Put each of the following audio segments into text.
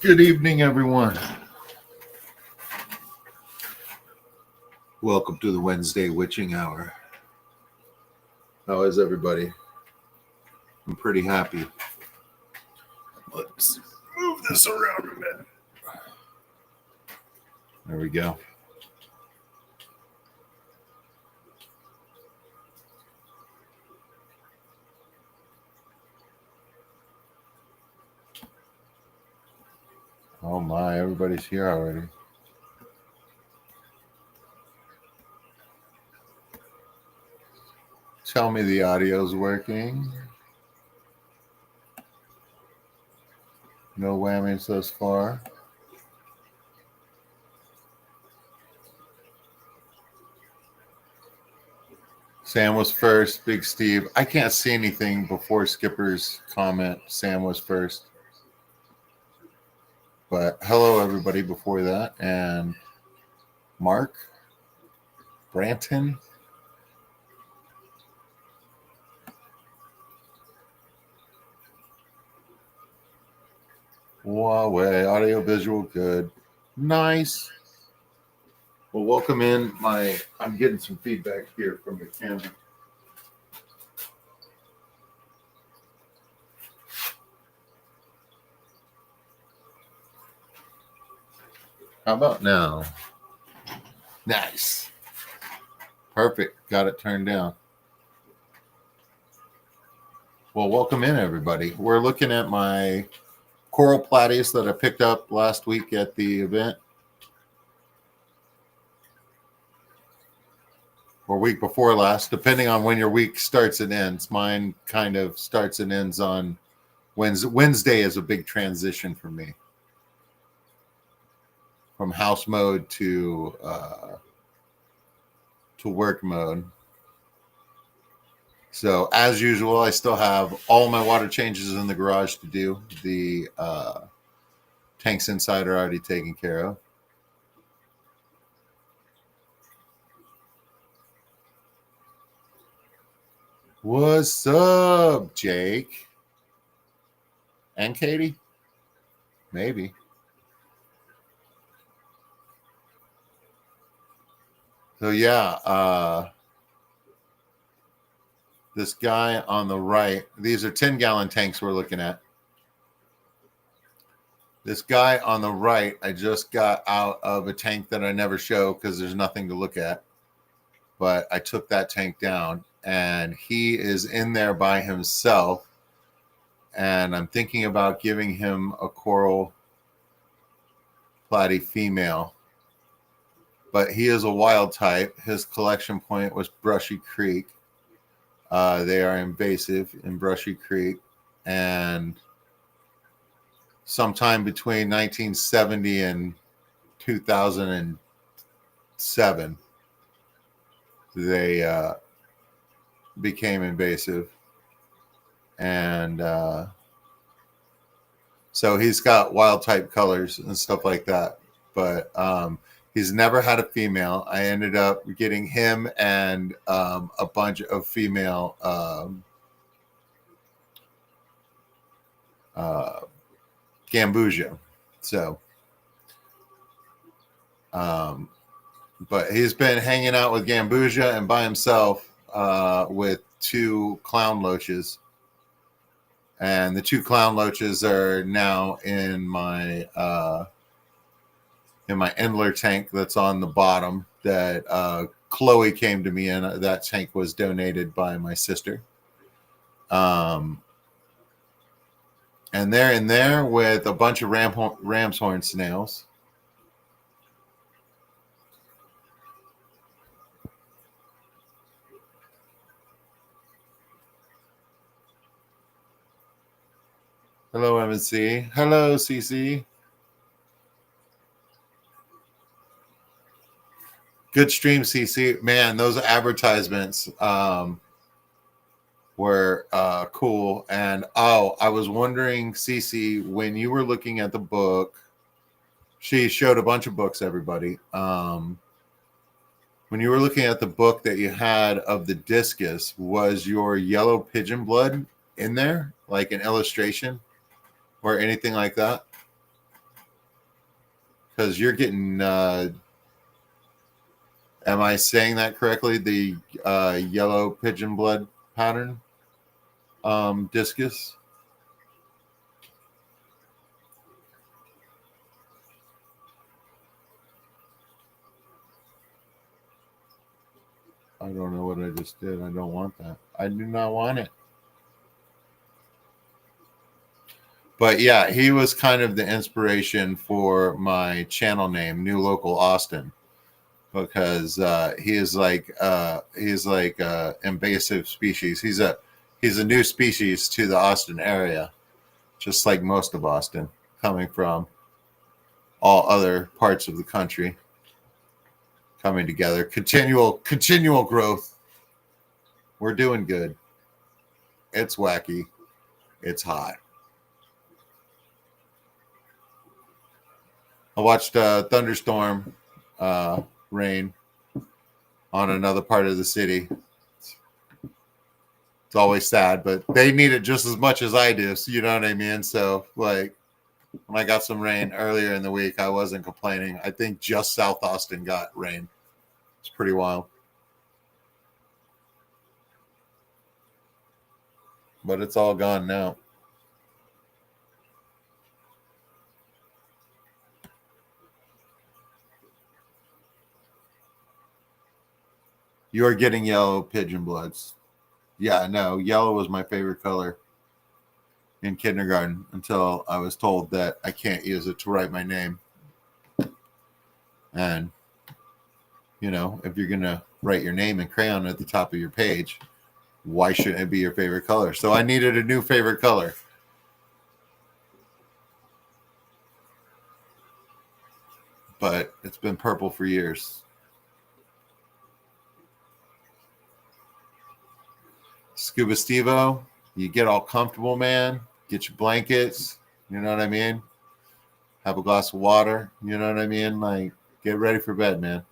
Good evening, everyone. Welcome to the Wednesday Witching Hour. How is everybody? I'm pretty happy. Let's move this around a bit. There we go. Oh my, everybody's here already. Tell me the audio's working. No whammies thus far. Sam was first, Big Steve. I can't see anything before Skipper's comment. Sam was first. But hello, everybody, before that. And Mark, Branton. Huawei, audio visual, good. Nice. Well, welcome in. I'm getting some feedback here from the camera. How about now? Nice. Perfect. Got it turned down. Well, welcome in, everybody. We're looking at my coral platies that I picked up last week at the event. Or week before last, depending on when your week starts and ends. Mine kind of starts and ends on Wednesday. Wednesday is a big transition for me. From house mode to work mode. So as usual, I still have all my water changes in the garage to do. The tanks inside are already taken care of. What's up, Jake? And Katie? Maybe. So yeah, this guy on the right, these are 10-gallon tanks we're looking at. This guy on the right, I just got out of a tank that I never show because there's nothing to look at. But I took that tank down, and he is in there by himself. And I'm thinking about giving him a coral platy female. But he is a wild type. His collection point was Brushy Creek. They are invasive in Brushy Creek. And sometime between 1970 and 2007, they became invasive. And so he's got wild type colors and stuff like that. But he's never had a female. I ended up getting him and a bunch of female Gambusia. So, but he's been hanging out with Gambusia and by himself with two clown loaches. And the two clown loaches are now in my Endler tank that's on the bottom that Chloe came to me in. That tank was donated by my sister. And they're in there with a bunch of ram's horn snails. Hello, MNC. Hello, CC. Good stream, CC. Man, those advertisements were cool. And I was wondering, CC, when you were looking at the book, she showed a bunch of books, everybody. When you were looking at the book that you had of the discus, was your yellow pigeon blood in there, like an illustration or anything like that? because you're getting. Am I saying that correctly? The yellow pigeon blood pattern discus. I don't know what I just did. I don't want that. I do not want it. But yeah, he was kind of the inspiration for my channel name, New Local Austin, because he is like invasive species. He's a new species to the Austin area, just like most of Austin, coming from all other parts of the country, coming together. Continual growth. We're doing good. It's wacky. It's hot. I watched thunderstorm rain on another part of the city. It's always sad, but they need it just as much as I do. So you know what I mean? So like when I got some rain earlier in the week, I wasn't complaining. I think just South Austin got rain. It's pretty wild. But it's all gone now. You're getting yellow pigeon bloods. Yeah, no, yellow was my favorite color in kindergarten until I was told that I can't use it to write my name. And, you know, if you're going to write your name in crayon at the top of your page, why shouldn't it be your favorite color? So I needed a new favorite color. But it's been purple for years. Scuba Stevo, you get all comfortable, man. Get your blankets. You know what I mean? Have a glass of water. You know what I mean? Like, get ready for bed, man.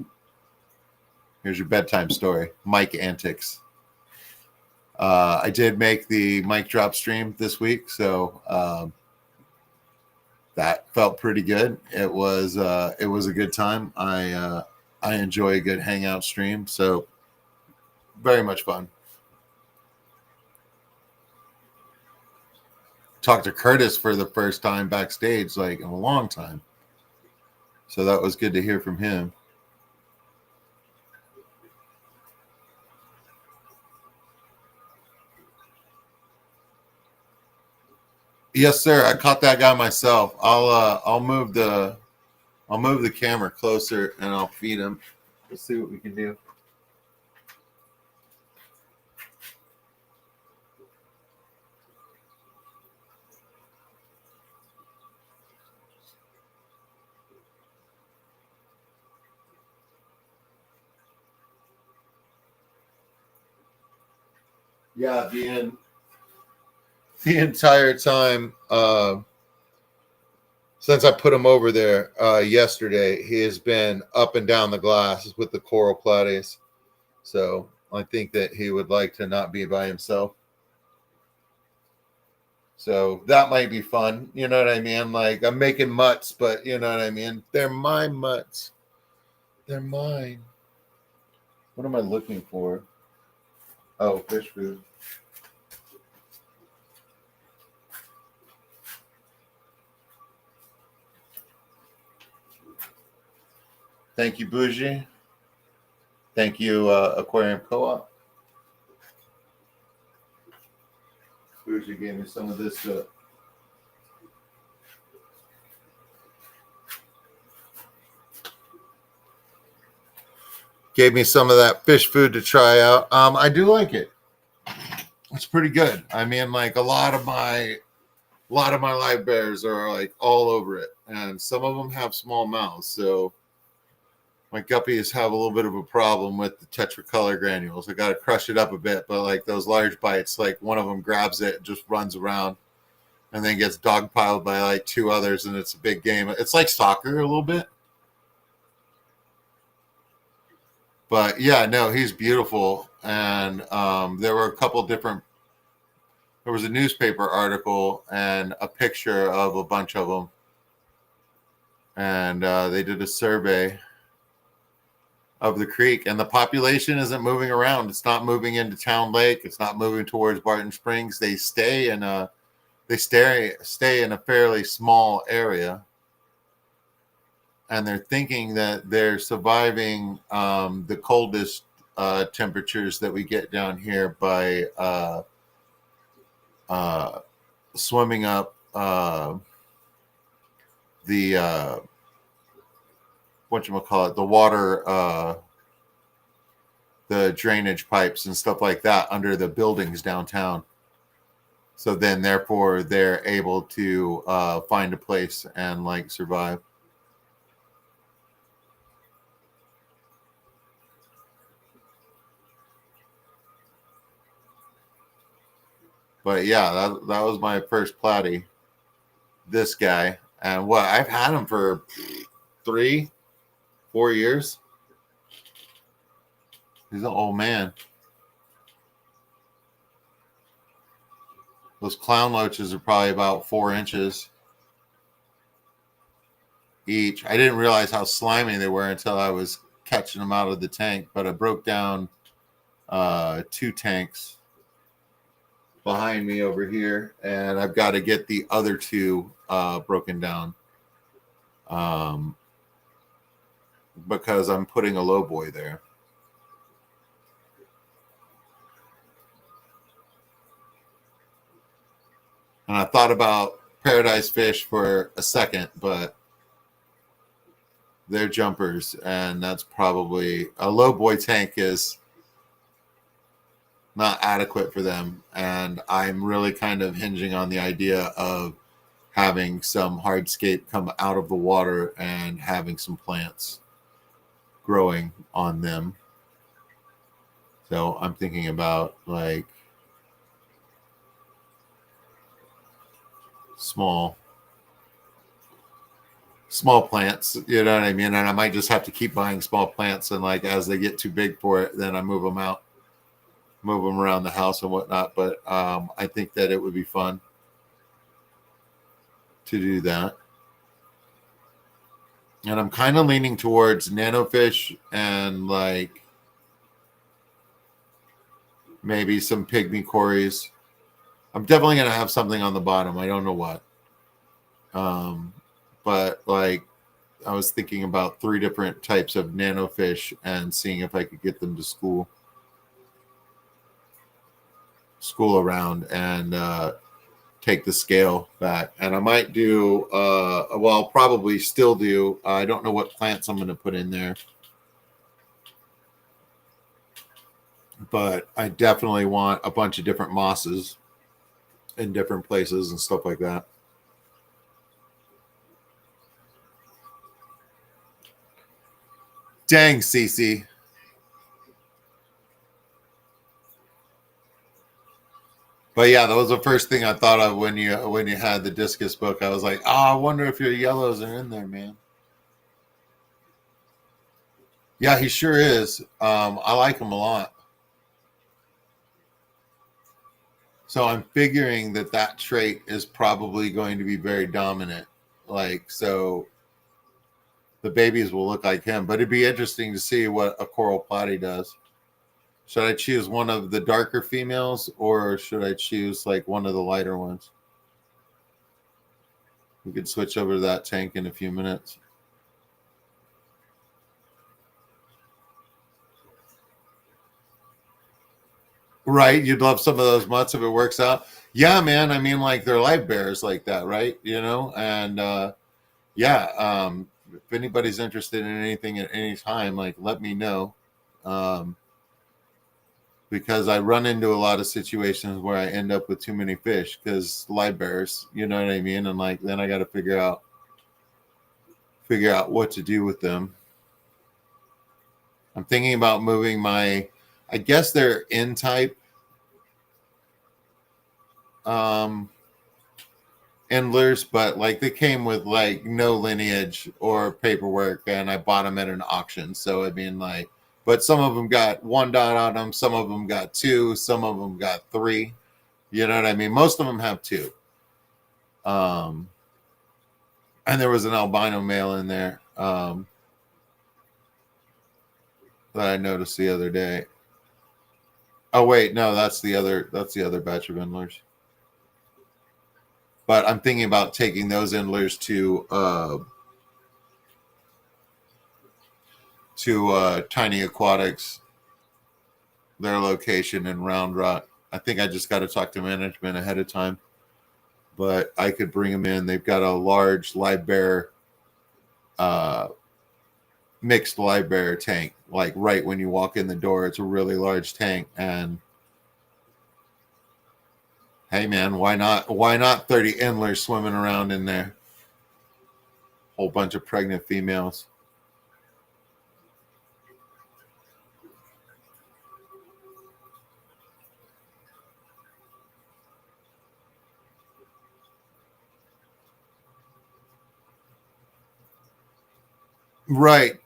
Here's your bedtime story. Mike antics. I did make the mic drop stream this week, so that felt pretty good. It was a good time. I enjoy a good hangout stream, so very much fun. Talked to Curtis for the first time backstage, like in a long time. So that was good to hear from him. Yes, sir. I caught that guy myself. I'll move the camera closer and I'll feed him. Let's see what we can do. Yeah, the entire time since I put him over there yesterday, he has been up and down the glass with the coral platies. So I think that he would like to not be by himself. So that might be fun. You know what I mean? Like I'm making mutts, but you know what I mean? They're my mutts. They're mine. What am I looking for? Oh, fish food. Thank you, Bougie. Thank you, Aquarium Co-op. Bougie gave me some of this. Gave me some of that fish food to try out. I do like it. It's pretty good. I mean, like a lot of my live bears are like all over it, and some of them have small mouths, so my guppies have a little bit of a problem with the tetracolor granules. I got to crush it up a bit, but like those large bites, like one of them grabs it and just runs around and then gets dogpiled by like two others, and it's a big game. It's like soccer a little bit. But yeah, no, he's beautiful. And there were a couple different, there was a newspaper article and a picture of a bunch of them. and they did a survey of the creek, and the population isn't moving around. It's not moving into Town Lake. It's not moving towards Barton Springs. They stay in a fairly small area, and they're thinking that they're surviving the coldest temperatures that we get down here by swimming up the whatchamacallit, the water, the drainage pipes and stuff like that under the buildings downtown. So then, therefore, they're able to find a place and like survive. But yeah, that was my first platy. This guy, and what, I've had him for 3-4 years. He's an old man. Those clown loaches are probably about 4 inches each. I didn't realize how slimy they were until I was catching them out of the tank, but I broke down 2 tanks behind me over here, and I've got to get the other 2 broken down because I'm putting a low boy there. And I thought about Paradise Fish for a second, but they're jumpers, and that's probably a low boy tank is not adequate for them. And I'm really kind of hinging on the idea of having some hardscape come out of the water and having some plants growing on them. So I'm thinking about like small plants, you know what I mean? And I might just have to keep buying small plants, and like as they get too big for it, then I move them around the house and whatnot. But I think that it would be fun to do that. And I'm kind of leaning towards nanofish and like maybe some pygmy cories. I'm definitely going to have something on the bottom. I don't know what. But like I was thinking about 3 different types of nanofish and seeing if I could get them to school around and take the scale back. And I might do, well, I'll probably still do, I don't know what plants I'm going to put in there, but I definitely want a bunch of different mosses in different places and stuff like that. Dang, Cece. But yeah, that was the first thing I thought of when you had the discus book. I was like, oh, I wonder if your yellows are in there, man. Yeah, he sure is. I like him a lot. So I'm figuring that trait is probably going to be very dominant. Like, so the babies will look like him. But it'd be interesting to see what a coral platy does. Should I choose one of the darker females, or should I choose like one of the lighter ones? We could switch over to that tank in a few minutes. Right. You'd love some of those mutts if it works out. Yeah, man. I mean, like they're life bearers like that, right? You know, and yeah, if anybody's interested in anything at any time, like let me know. Because I run into a lot of situations where I end up with too many fish because live bears, you know what I mean? And like then I got to figure out what to do with them. I'm thinking about moving my, I guess they're N type endlers, but like they came with like no lineage or paperwork, and I bought them at an auction. So I mean, like, but some of them got 1 dot on them, some of them got 2, some of them got 3. You know what I mean? Most of them have 2. And there was an albino male in there that I noticed the other day. Oh wait, no, that's the other batch of endlers. But I'm thinking about taking those endlers to Tiny Aquatics, their location in Round Rock. I think I just got to talk to management ahead of time, but I could bring them in. They've got a large live bear, mixed live bear tank. Like right when you walk in the door, it's a really large tank. And hey, man, why not? Why not 30 endlers swimming around in there? Whole bunch of pregnant females. Right.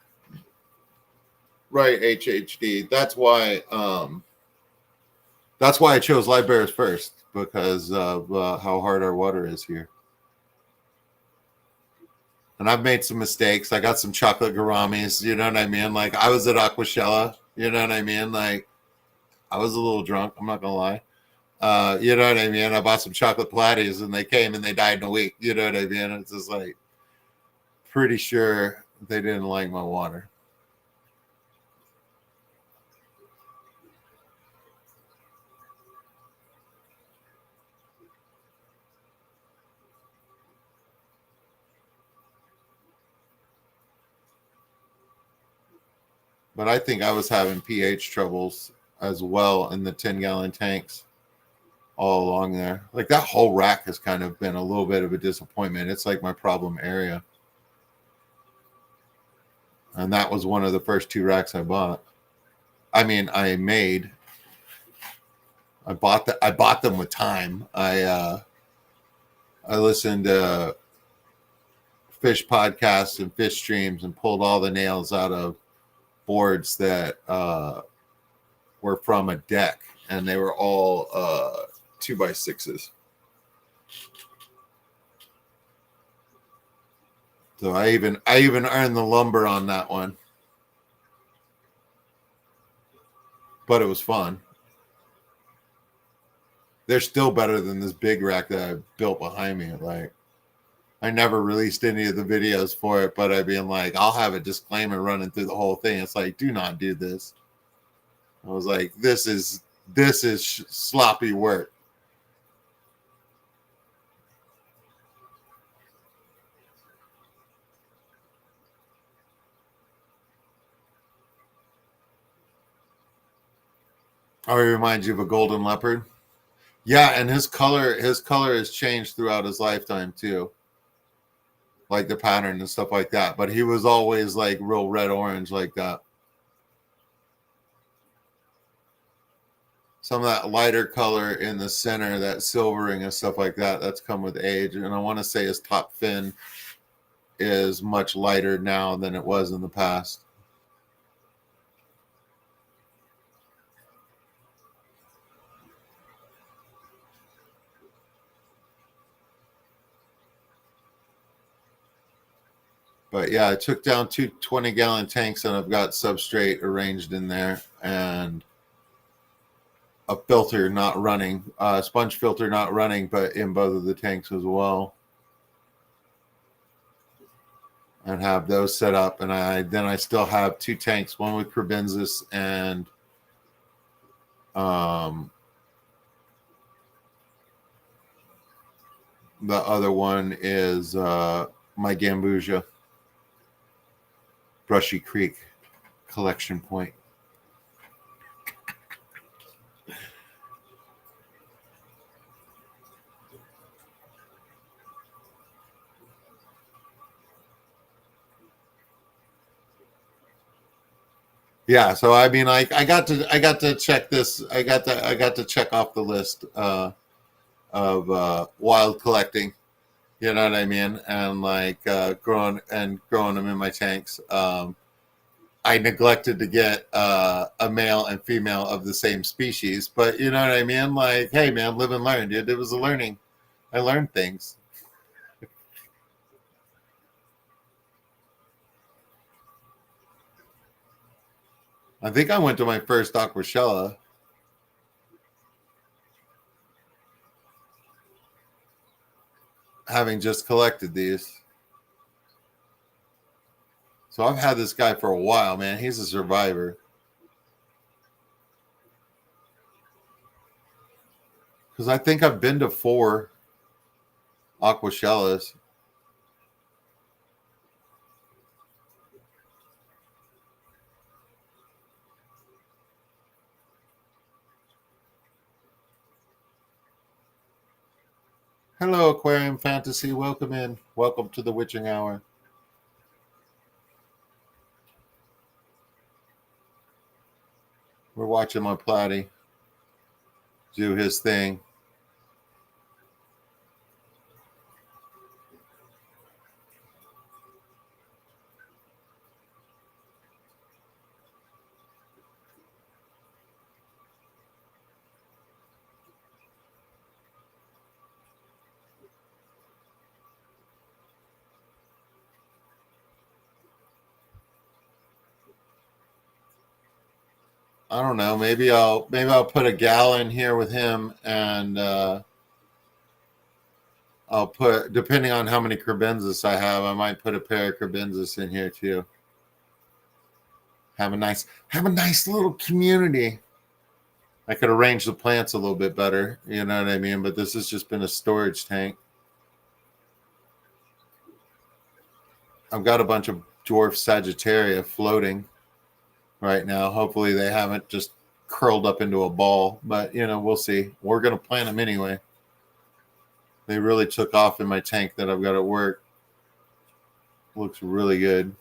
Right, HHD. That's why I chose live bears first, because of how hard our water is here. And I've made some mistakes. I got some chocolate gouramis, you know what I mean? Like I was at Aquashella, you know what I mean? Like I was a little drunk, I'm not gonna lie. You know what I mean? I bought some chocolate platies and they came and they died in a week. You know what I mean? It's just like pretty sure they didn't like my water. But I think I was having pH troubles as well in the 10-gallon tanks all along there. Like that whole rack has kind of been a little bit of a disappointment. It's like my problem area. And that was one of the first 2 racks I bought. I mean, I bought them with time. I listened to fish podcasts and fish streams and pulled all the nails out of boards that were from a deck, and they were all 2x6s. So I even earned the lumber on that one, but it was fun. They're still better than this big rack that I built behind me. Like I never released any of the videos for it, but I've been like, I'll have a disclaimer running through the whole thing. It's like, do not do this. I was like, this is sloppy work. Oh, he reminds you of a golden leopard. Yeah, and his color has changed throughout his lifetime too. Like the pattern and stuff like that. But he was always like real red orange like that. Some of that lighter color in the center, that silvering and stuff like that, that's come with age. And I want to say his top fin is much lighter now than it was in the past. But yeah, I took down 2 20-gallon tanks and I've got substrate arranged in there and a filter not running, sponge filter not running, but in both of the tanks as well. And have those set up. And I still have 2 tanks, one with Crebensis and the other one is my Gambusia Brushy Creek collection point. Yeah, so I mean, I got to check this. I got to check off the list of wild collecting. You know what I mean? And like growing them in my tanks. I neglected to get a male and female of the same species, but you know what I mean? Like, hey man, live and learn, dude. It was a learning. I learned things. I think I went to my first Aquashella. Having just collected these. So I've had this guy for a while, man. He's a survivor. Because I think I've been to 4 Aquashellas. Hello, Aquarium Fantasy. Welcome in. Welcome to the Witching Hour. We're watching my Platy do his thing. I don't know. Maybe I'll put a gal in here with him, and I'll put, depending on how many Crebensis I have, I might put a pair of Crebensis in here too. Have a nice little community. I could arrange the plants a little bit better, you know what I mean? But this has just been a storage tank. I've got a bunch of dwarf Sagittaria floating right now. Hopefully they haven't just curled up into a ball, but you know, we'll see. We're going to plant them anyway. They really took off in my tank that I've got at work. Looks really good.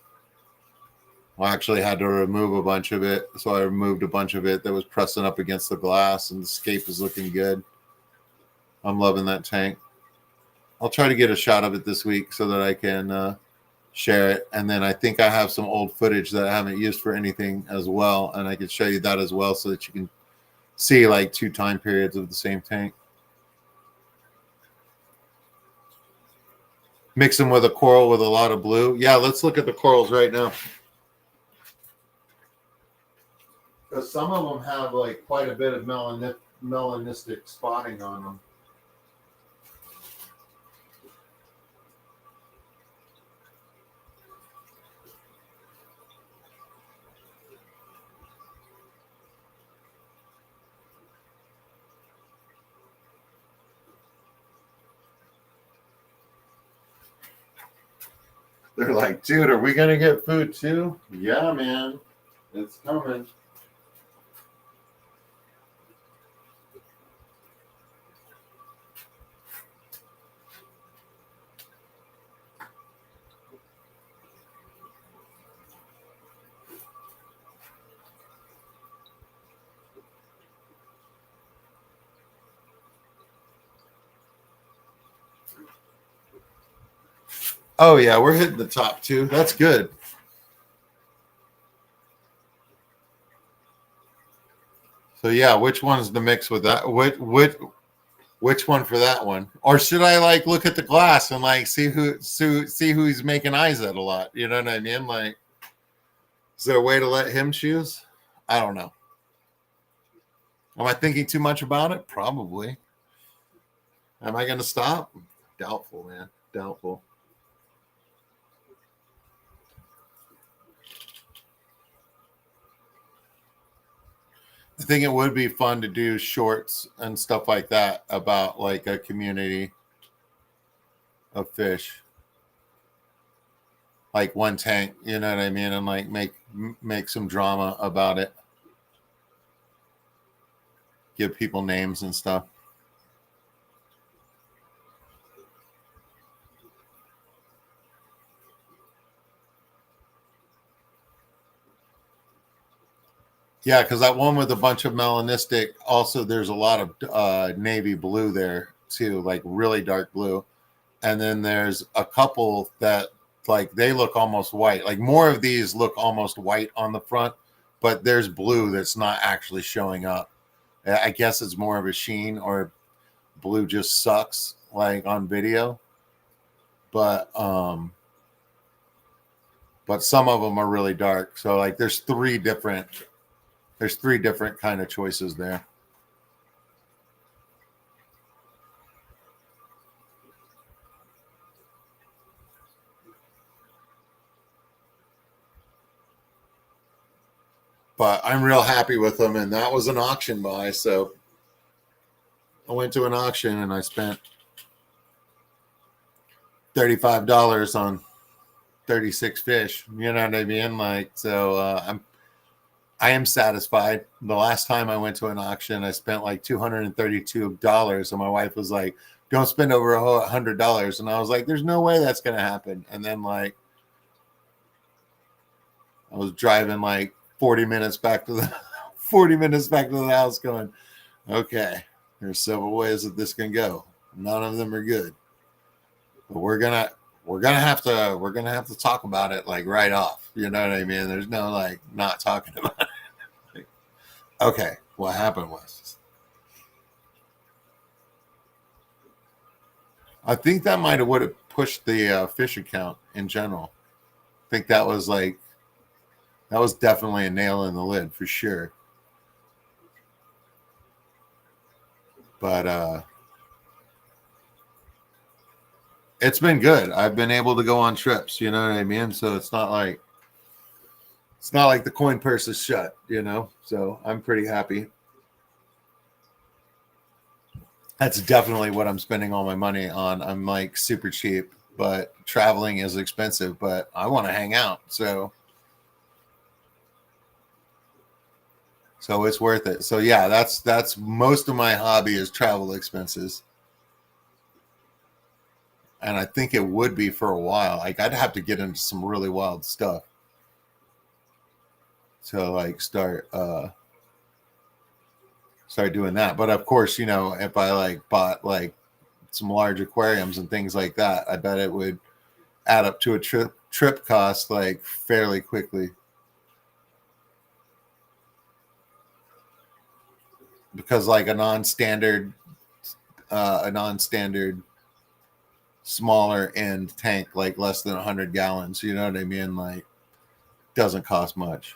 I actually had to remove a bunch of it, so I removed a bunch of it that was pressing up against the glass, and the scape is looking good. I'm loving that tank. I'll try to get a shot of it this week so that I can share it. And then I think I have some old footage that I haven't used for anything as well, and I can show you that as well so that you can see like 2 time periods of the same tank. Mix them with a coral with a lot of blue. Yeah, let's look at the corals right now. Because some of them have like quite a bit of melanistic spotting on them. They're like, dude, are we going to get food too? Yeah, man. It's coming. Oh, yeah, we're hitting the top 2. That's good. So, yeah, which one's the mix with that? Which one for that one? Or should I like look at the glass and like see who's making eyes at a lot? You know what I mean? Like, is there a way to let him choose? I don't know. Am I thinking too much about it? Probably. Am I going to stop? Doubtful, man. Doubtful. I think it would be fun to do shorts and stuff like that about like a community of fish, like one tank, you know what I mean, and like make some drama about it, give people names and stuff. Yeah, because that one with a bunch of melanistic, also there's a lot of navy blue there too, like really dark blue. And then there's a couple that like they look almost white. Like more of these look almost white on the front, but there's blue that's not actually showing up. I guess it's more of a sheen, or blue just sucks like on video. But some of them are really dark. So like there's 3 different There's 3 different kind of choices there. But I'm real happy with them, and that was an auction buy. So I went to an auction and I spent $35 on 36 fish. You know what I mean? Like, so I am satisfied. The last time I went to an auction, I spent like $232, and my wife was like, "Don't spend over $100." And I was like, "There's no way that's gonna happen." And then like I was driving like 40 minutes back to the 40 minutes back to the house, going, "Okay, there's several ways that this can go. None of them are good, but we're gonna have to talk about it like right off." You know what I mean? There's no like not talking about it. Like, okay, what happened was, I think that might have would have pushed the fish account in general. I think that was definitely a nail in the lid for sure. But it's been good. I've been able to go on trips, you know what I mean? So it's not like the coin purse is shut, you know? So I'm pretty happy. That's definitely what I'm spending all my money on. I'm like super cheap, but traveling is expensive, but I want to hang out. So it's worth it. So yeah, that's most of my hobby is travel expenses. And I think it would be for a while. Like I'd have to get into some really wild stuff to like start doing that. But of course, you know, if I like bought like some large aquariums and things like that, I bet it would add up to a trip cost like fairly quickly. Because like a non-standard smaller end tank, like less than 100 gallons, you know what I mean, like doesn't cost much,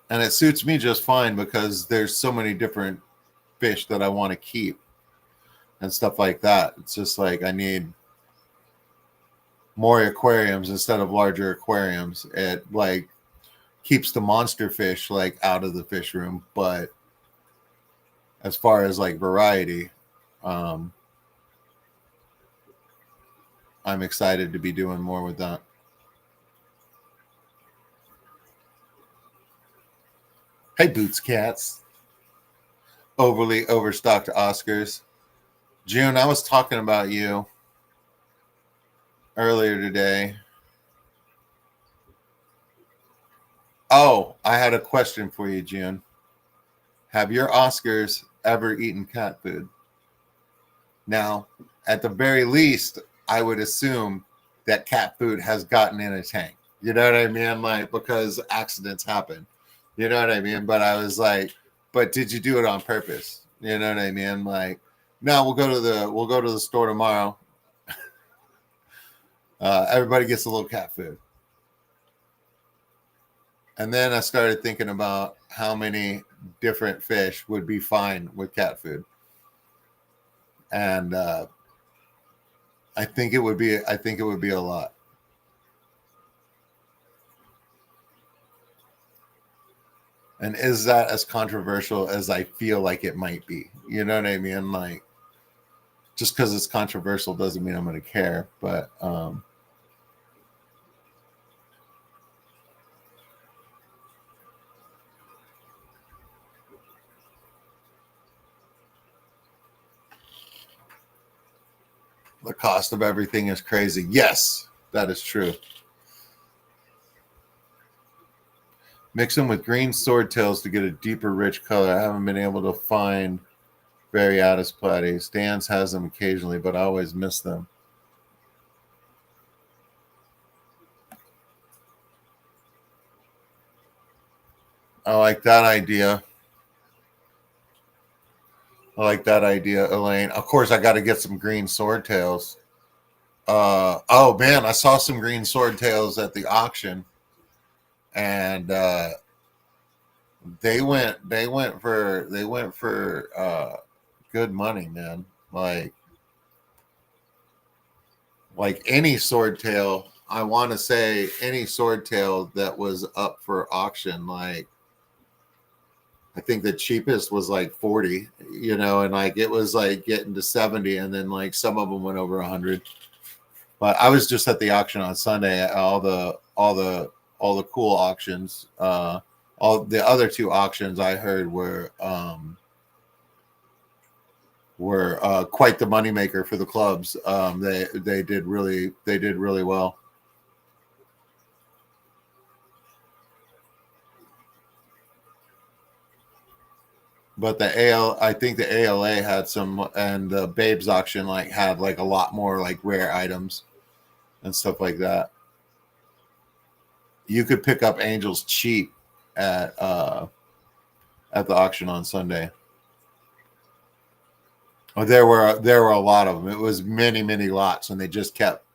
and it suits me just fine because there's so many different fish that I want to keep and stuff like that. It's just like I need more aquariums instead of larger aquariums. It like keeps the monster fish like out of the fish room, but as far as like variety, um, I'm excited to be doing more with that. Hey, Boots Cats, overly overstocked Oscars. June, I was talking about you earlier today. Oh, I had a question for you, June. Have your Oscars ever eaten cat food? Now, at the very least, I would assume that cat food has gotten in a tank. You know what I mean? Like, because accidents happen. You know what I mean? But I was like, but did you do it on purpose? You know what I mean? Like, no, we'll go to the store tomorrow. Everybody gets a little cat food. And then I started thinking about how many different fish would be fine with cat food. And I think it would be a lot. And is that as controversial as I feel like it might be? You know what I mean? Like, just because it's controversial doesn't mean I'm going to care. But the cost of everything is crazy. Yes, that is true. Mix them with green swordtails to get a deeper, rich color. I haven't been able to find Variatus platies. Dan's has them occasionally, but I always miss them. I like that idea. I like that idea, Elaine. Of course, I got to get some green swordtails. Oh man, I saw some green swordtails at the auction. and they went for good money, man. Like any swordtail, I want to say any swordtail that was up for auction, like I think the cheapest was like 40, and like it was like getting to 70, and then like some of them went over 100. But I was just at the auction on Sunday, all the cool auctions. All the other two auctions I heard were quite the moneymaker for the clubs. They did really well. But I think the ALA had some, and the Babes auction like had like a lot more like rare items and stuff like that. You could pick up angels cheap at uh at the auction on Sunday. Oh, there were a lot of them. It was many lots, and they just kept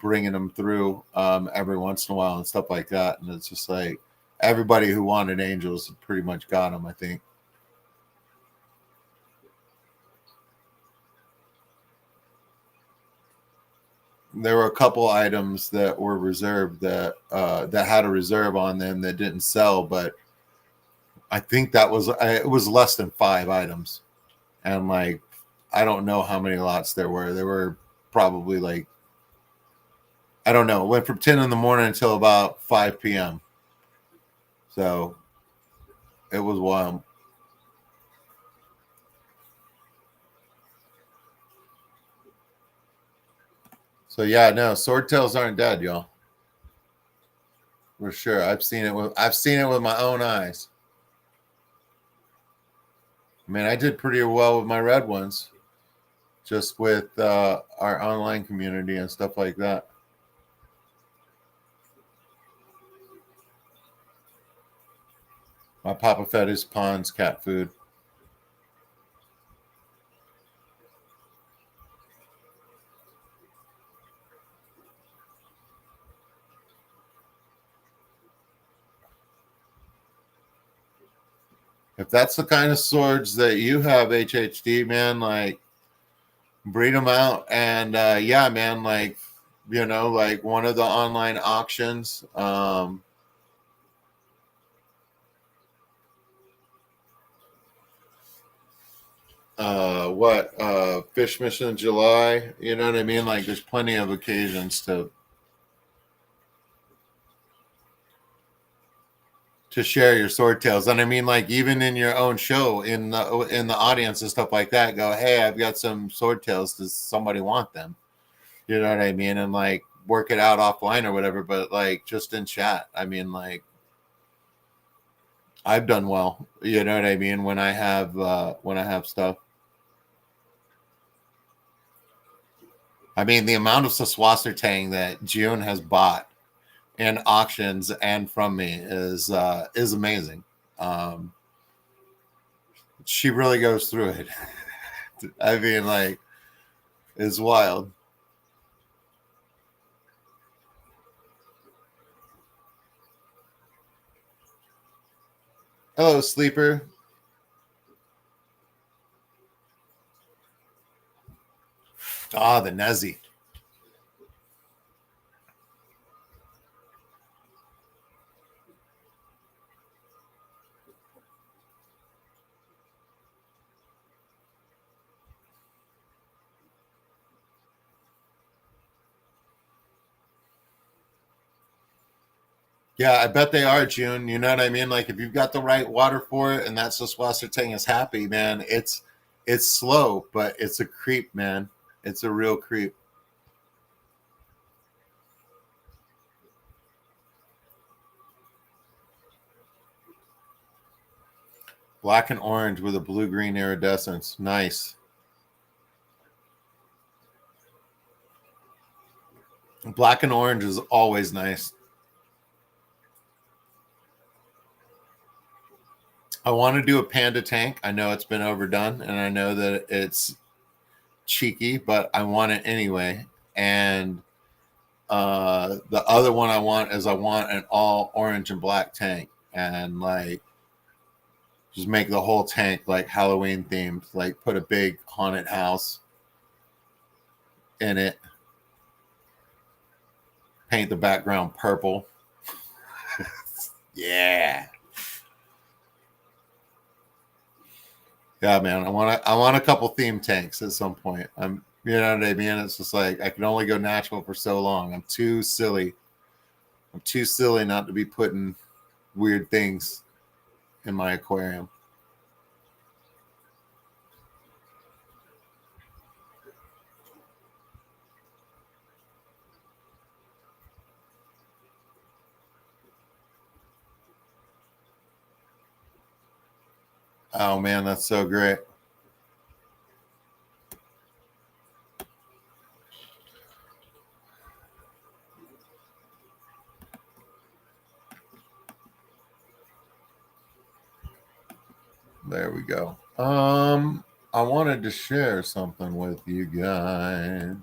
bringing them through every once in a while and stuff like that. And it's just like everybody who wanted angels pretty much got them, I think. There were a couple items that were reserved that had a reserve on them that didn't sell, but I think it was less than 5 items, and like I don't know how many lots there were. There were probably like, I don't know. It went from 10 in the morning until about 5 p.m. So it was wild. So yeah, no, swordtails aren't dead, y'all. For sure. I've seen it with my own eyes. I mean, I did pretty well with my red ones, just with our online community and stuff like that. My papa fed his pawns cat food. If that's the kind of swords that you have, HHD, man, like breed them out. And yeah, man, like one of the online auctions. What Fish Mission in July? You know what I mean? Like, there's plenty of occasions to share your sword tales. And I mean, like, even in your own show, in the audience and stuff like that, go, hey, I've got some sword tales. Does somebody want them? You know what I mean? And like work it out offline or whatever. But like just in chat, I mean, like I've done well. You know what I mean? When I have stuff. I mean, the amount of Saswasser Tang that June has bought in auctions and from me is amazing. Um, she really goes through it. I mean, like, it's wild. Hello, sleeper. Ah, the Nezzy. Yeah, I bet they are, June. You know what I mean? Like, if you've got the right water for it, and that Saswasser Tang is happy, man. It's slow, but it's a creep, man. It's a real creep. Black and orange with a blue green iridescence. Nice. Black and orange is always nice. I want to do a panda tank. I know it's been overdone, and I know that it's cheeky, but I want it anyway. And The other one I want is I want an all orange and black tank, and like just make the whole tank like Halloween themed. Like put a big haunted house in it. Paint the background purple. Yeah. Yeah, man. I want a couple theme tanks at some point. You know what I mean? It's just like I can only go natural for so long. I'm too silly. I'm too silly not to be putting weird things in my aquarium. Oh man, that's so great. There we go. I wanted to share something with you guys.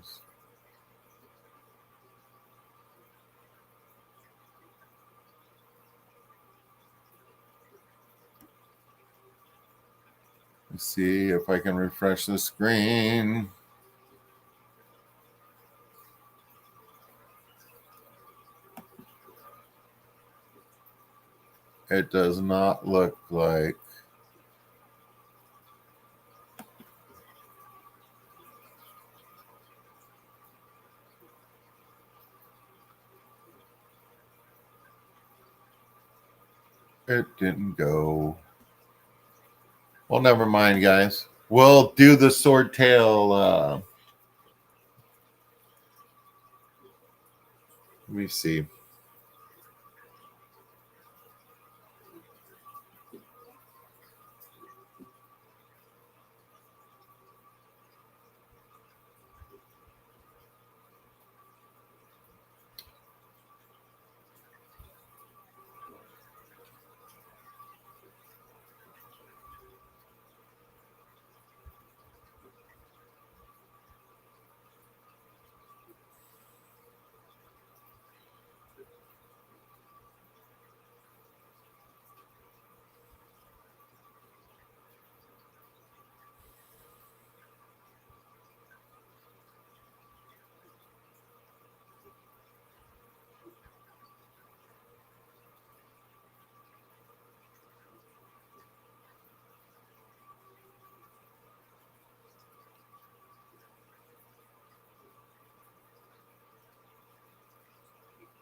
Let's see if I can refresh the screen. It does not look like it didn't go. Well, never mind, guys. We'll do the sword tail. Let me see.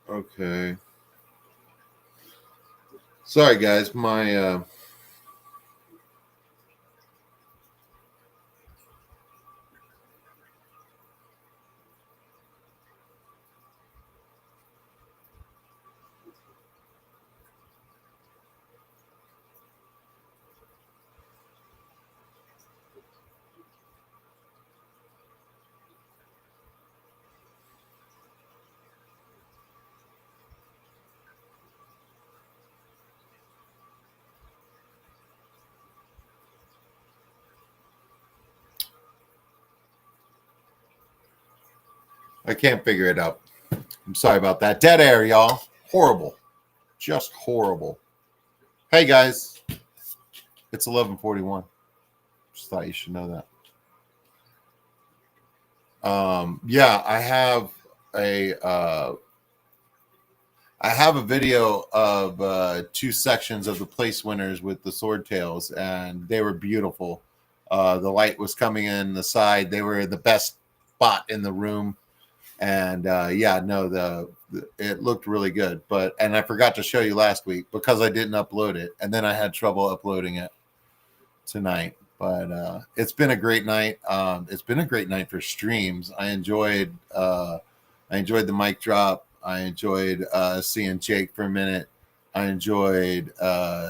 Okay. Sorry, guys. My I can't figure it out. I'm sorry about that. Dead air, y'all. Horrible. Just horrible. Hey guys, it's 11:41. Just thought you should know that. Yeah, I have a video of two sections of the place winners with the sword tails, and they were beautiful. The light was coming in the side. They were the best spot in the room, and yeah, no, it looked really good. And I forgot to show you last week because I didn't upload it, and then I had trouble uploading it tonight. But it's been a great night. It's been a great night for streams. I enjoyed the mic drop. I enjoyed seeing Jake for a minute. I enjoyed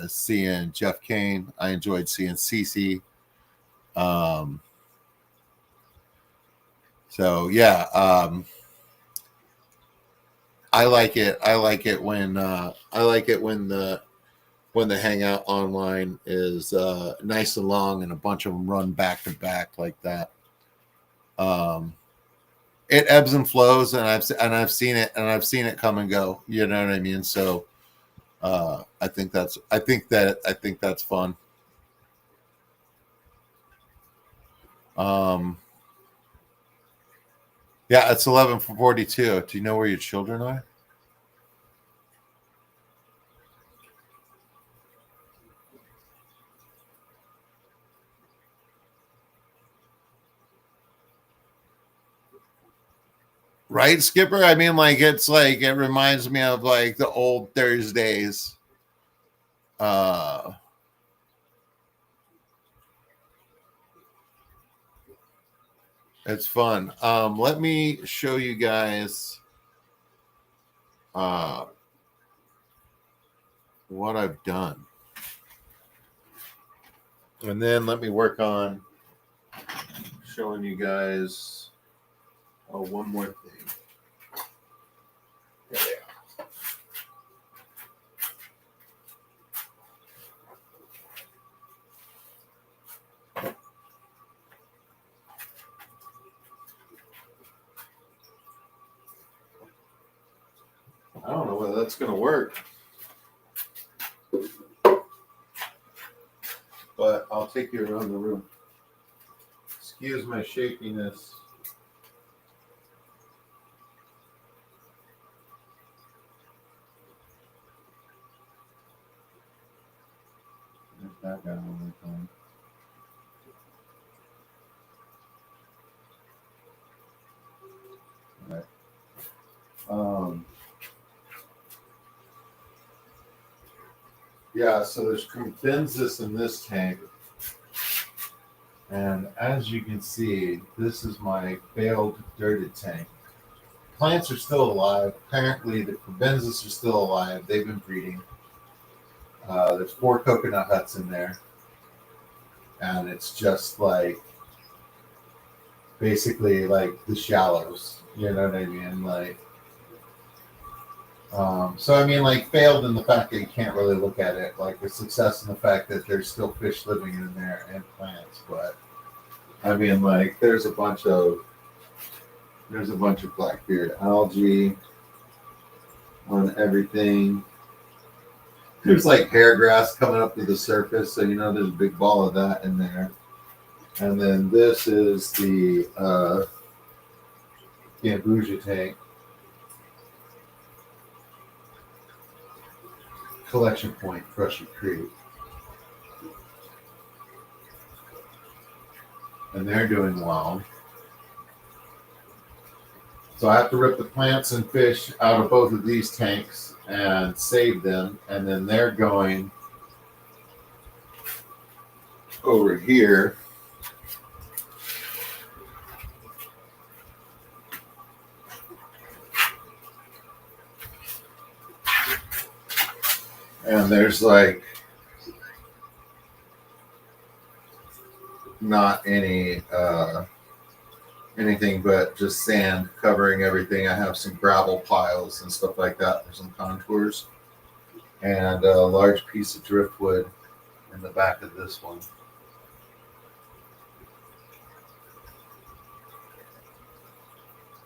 seeing Jeff Kane. I enjoyed seeing Cece. So yeah, I like it. I like it when the hangout online is nice and long and a bunch of them run back to back like that. it ebbs and flows, and I've seen it come and go. You know what I mean? So I think that's fun. Um, yeah, it's 11:42. Do you know where your children are? Right, Skipper? I mean, like it reminds me of like the old Thursdays. Uh, it's fun. Let me show you guys uh what I've done, and then let me work on showing you guys one more thing. I don't know whether that's going to work, but I'll take you around the room. Excuse my shakiness. There's that guy one more time. All right. Yeah, so there's credenzas in this tank. And as you can see, this is my failed dirted tank. Plants are still alive. Apparently, the credenzas are still alive. They've been breeding. There's 4 coconut huts in there. And it's just like basically like the shallows. You know what I mean? Like, so I mean, like failed in the fact that you can't really look at it. Like a success in the fact that there's still fish living in there and plants. But I mean, like there's a bunch of blackbeard algae on everything. There's like hair grass coming up to the surface, so you know there's a big ball of that in there. And then this is the Gambusia tank. Collection point, Crusher Creek. And they're doing well. So I have to rip the plants and fish out of both of these tanks and save them. And then they're going over here. And there's like not anything but just sand covering everything. I have some gravel piles and stuff like that for some contours, and a large piece of driftwood in the back of this one.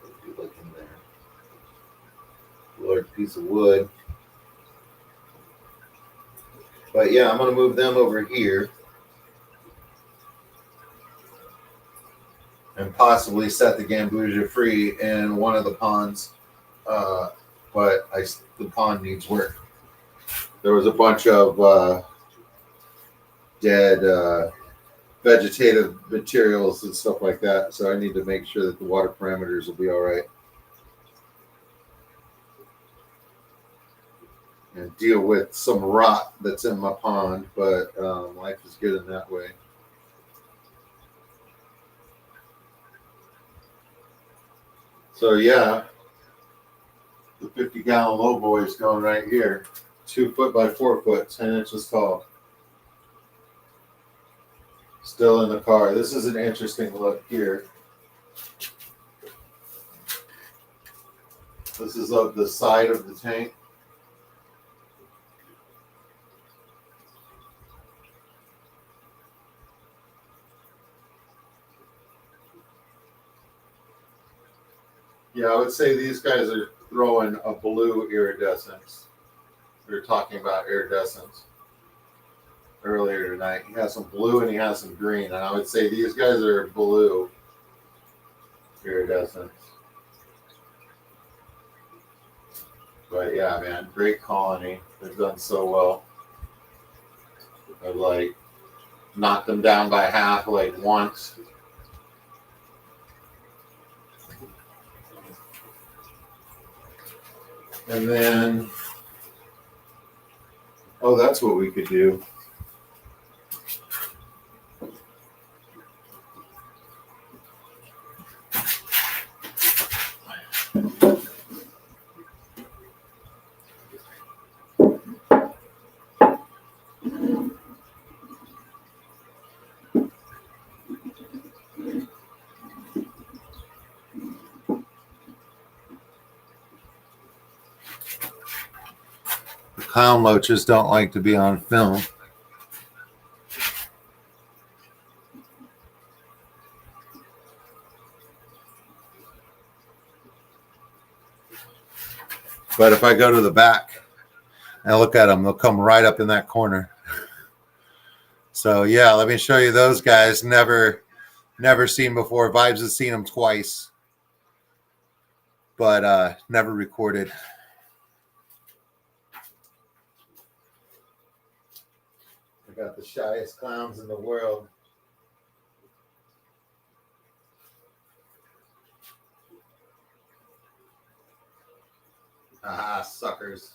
If you look in there, large piece of wood. But yeah, I'm going to move them over here and possibly set the Gambusia free in one of the ponds. But the pond needs work. There was a bunch of dead vegetative materials and stuff like that, so I need to make sure that the water parameters will be all right and deal with some rot that's in my pond, but life is good in that way. So yeah, the 50-gallon low boy is going right here, 2 foot by 4 foot, 10 inches tall. Still in the car. This is an interesting look here. This is of the side of the tank. Yeah, I would say these guys are throwing a blue iridescence. We were talking about iridescence earlier tonight. He has some blue and he has some green, and I would say these guys are blue iridescence. But yeah, man, great colony. They've done so well. I've like knocked them down by half like once. And then, oh, that's what we could do. The clown loaches don't like to be on film. But if I go to the back and look at them, they'll come right up in that corner. So yeah, let me show you those guys. Never seen before. Vibes has seen them twice, but never recorded. I got the shyest clowns in the world. Ah, suckers.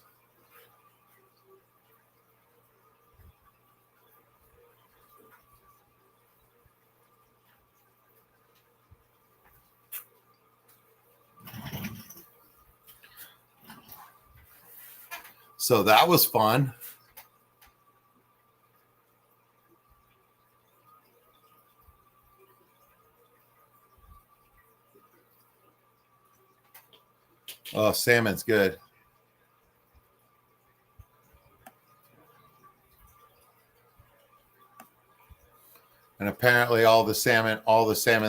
So that was fun. Oh, salmon's good. And apparently all the salmon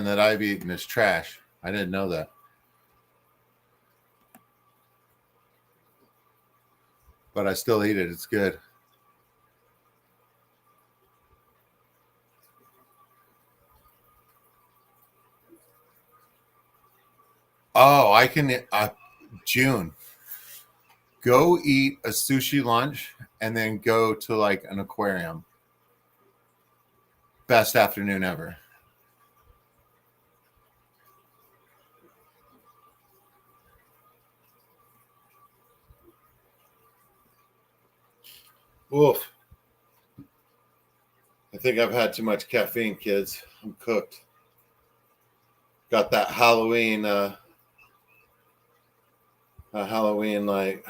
that I've eaten is trash. I didn't know that. But I still eat it. It's good. Oh, I can June. Go eat a sushi lunch and then go to like an aquarium. Best afternoon ever. Oof. I think I've had too much caffeine, kids. I'm cooked. Got that Halloween like,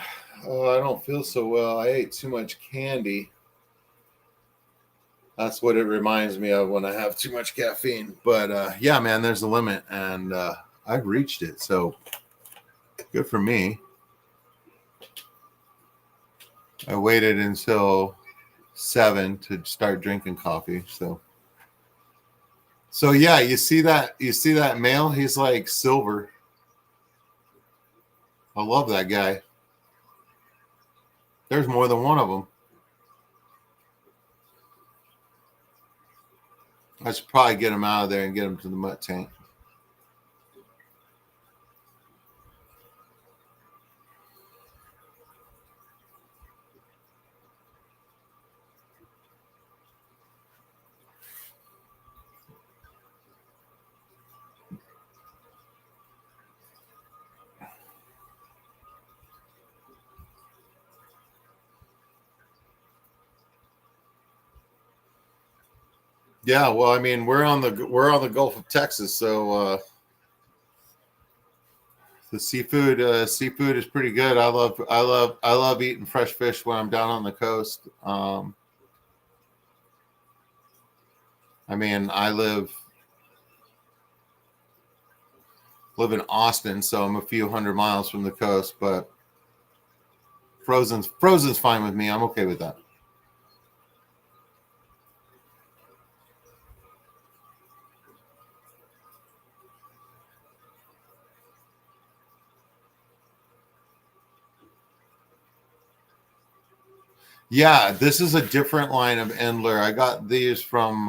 oh, I don't feel so well. I ate too much candy. That's what it reminds me of when I have too much caffeine. But yeah, man, there's a limit, and I've reached it. So good for me. I waited until 7 to start drinking coffee. So yeah, you see that male? He's like silver. I love that guy. There's more than one of them. I should probably get him out of there and get him to the mutt tank. Yeah, well, I mean, we're on the Gulf of Texas, so the seafood is pretty good. I love eating fresh fish when I'm down on the coast. I mean, I live in Austin, so I'm a few hundred miles from the coast, but frozen's fine with me. I'm okay with that. Yeah, this is a different line of Endler. I got these from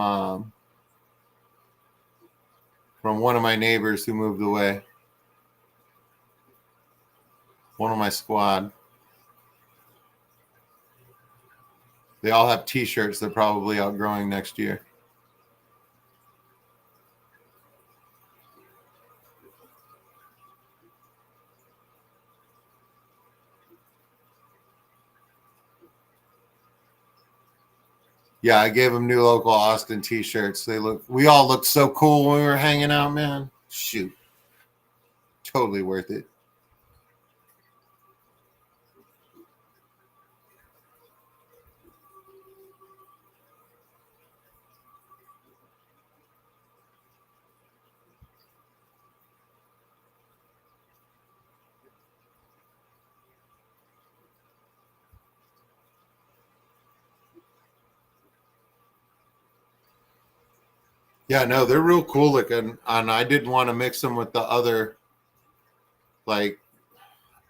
one of my neighbors who moved away. One of my squad. They all have T-shirts. They're probably outgrowing next year. Yeah, I gave them new local Austin T-shirts. We all looked so cool when we were hanging out, man. Shoot, totally worth it. Yeah, no, they're real cool looking, and I didn't want to mix them with the other, like,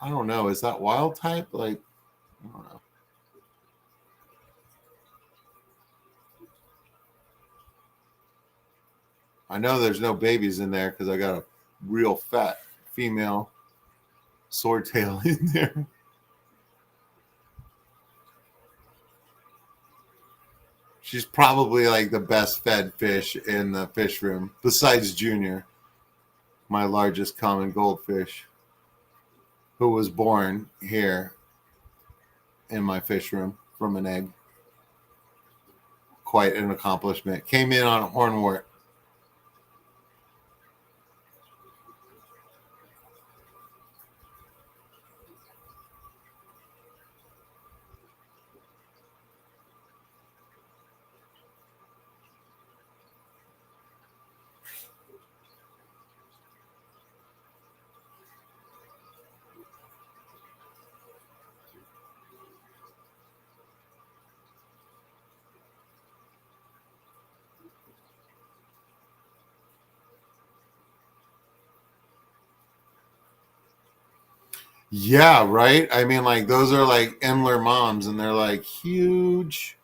I don't know, is that wild type? Like, I don't know. I know there's no babies in there because I got a real fat female swordtail in there. She's probably like the best fed fish in the fish room, besides Junior, my largest common goldfish, who was born here in my fish room from an egg. Quite an accomplishment. Came in on a hornwort. Yeah, right. I mean, like those are like Endler moms, and they're like huge.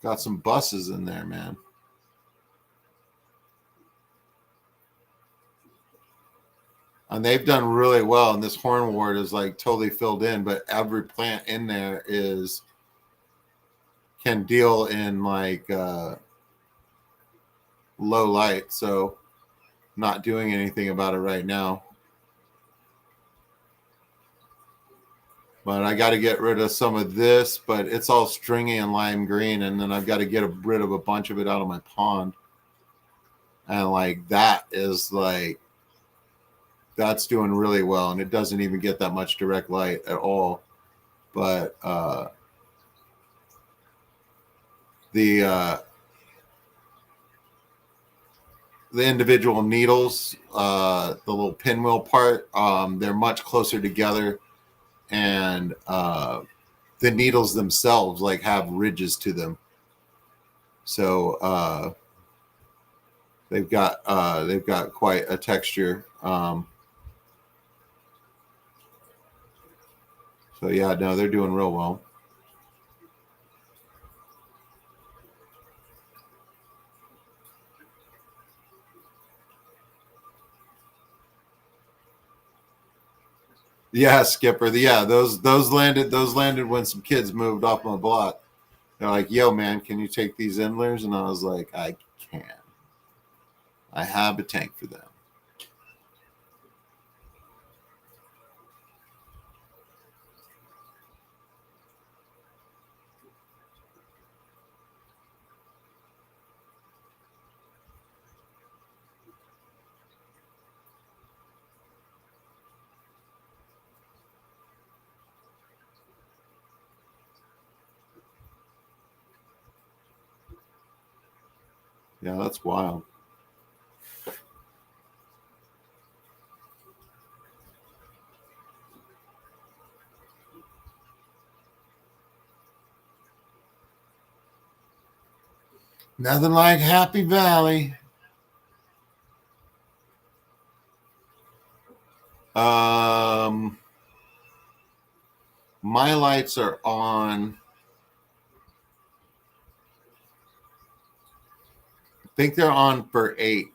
Got some buses in there, man. And they've done really well. And this hornwort is like totally filled in, but every plant in there is can deal in like low light. So not doing anything about it right now. But I got to get rid of some of this, but it's all stringy and lime green, and then I've got to get rid of a bunch of it out of my pond. And like that is like that's doing really well, and it doesn't even get that much direct light at all. But the the individual needles, the little pinwheel part, they're much closer together, and the needles themselves like have ridges to them. So they've got quite a texture. So yeah, no, they're doing real well. Yeah, Skipper. Yeah, those landed when some kids moved off my block. They're like, "Yo, man, can you take these Endlers?" And I was like, "I can. I have a tank for them." Yeah, that's wild. Nothing like Happy Valley. Um, my lights are on. I think they're on for 8.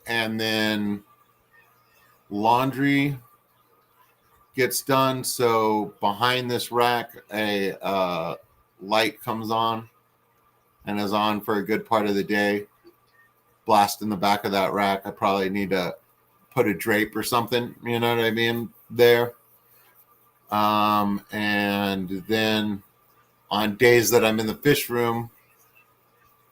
And then laundry gets done. So behind this rack, a light comes on and is on for a good part of the day. Blast in the back of that rack. I probably need to put a drape or something, you know what I mean, there. And then on days that I'm in the fish room,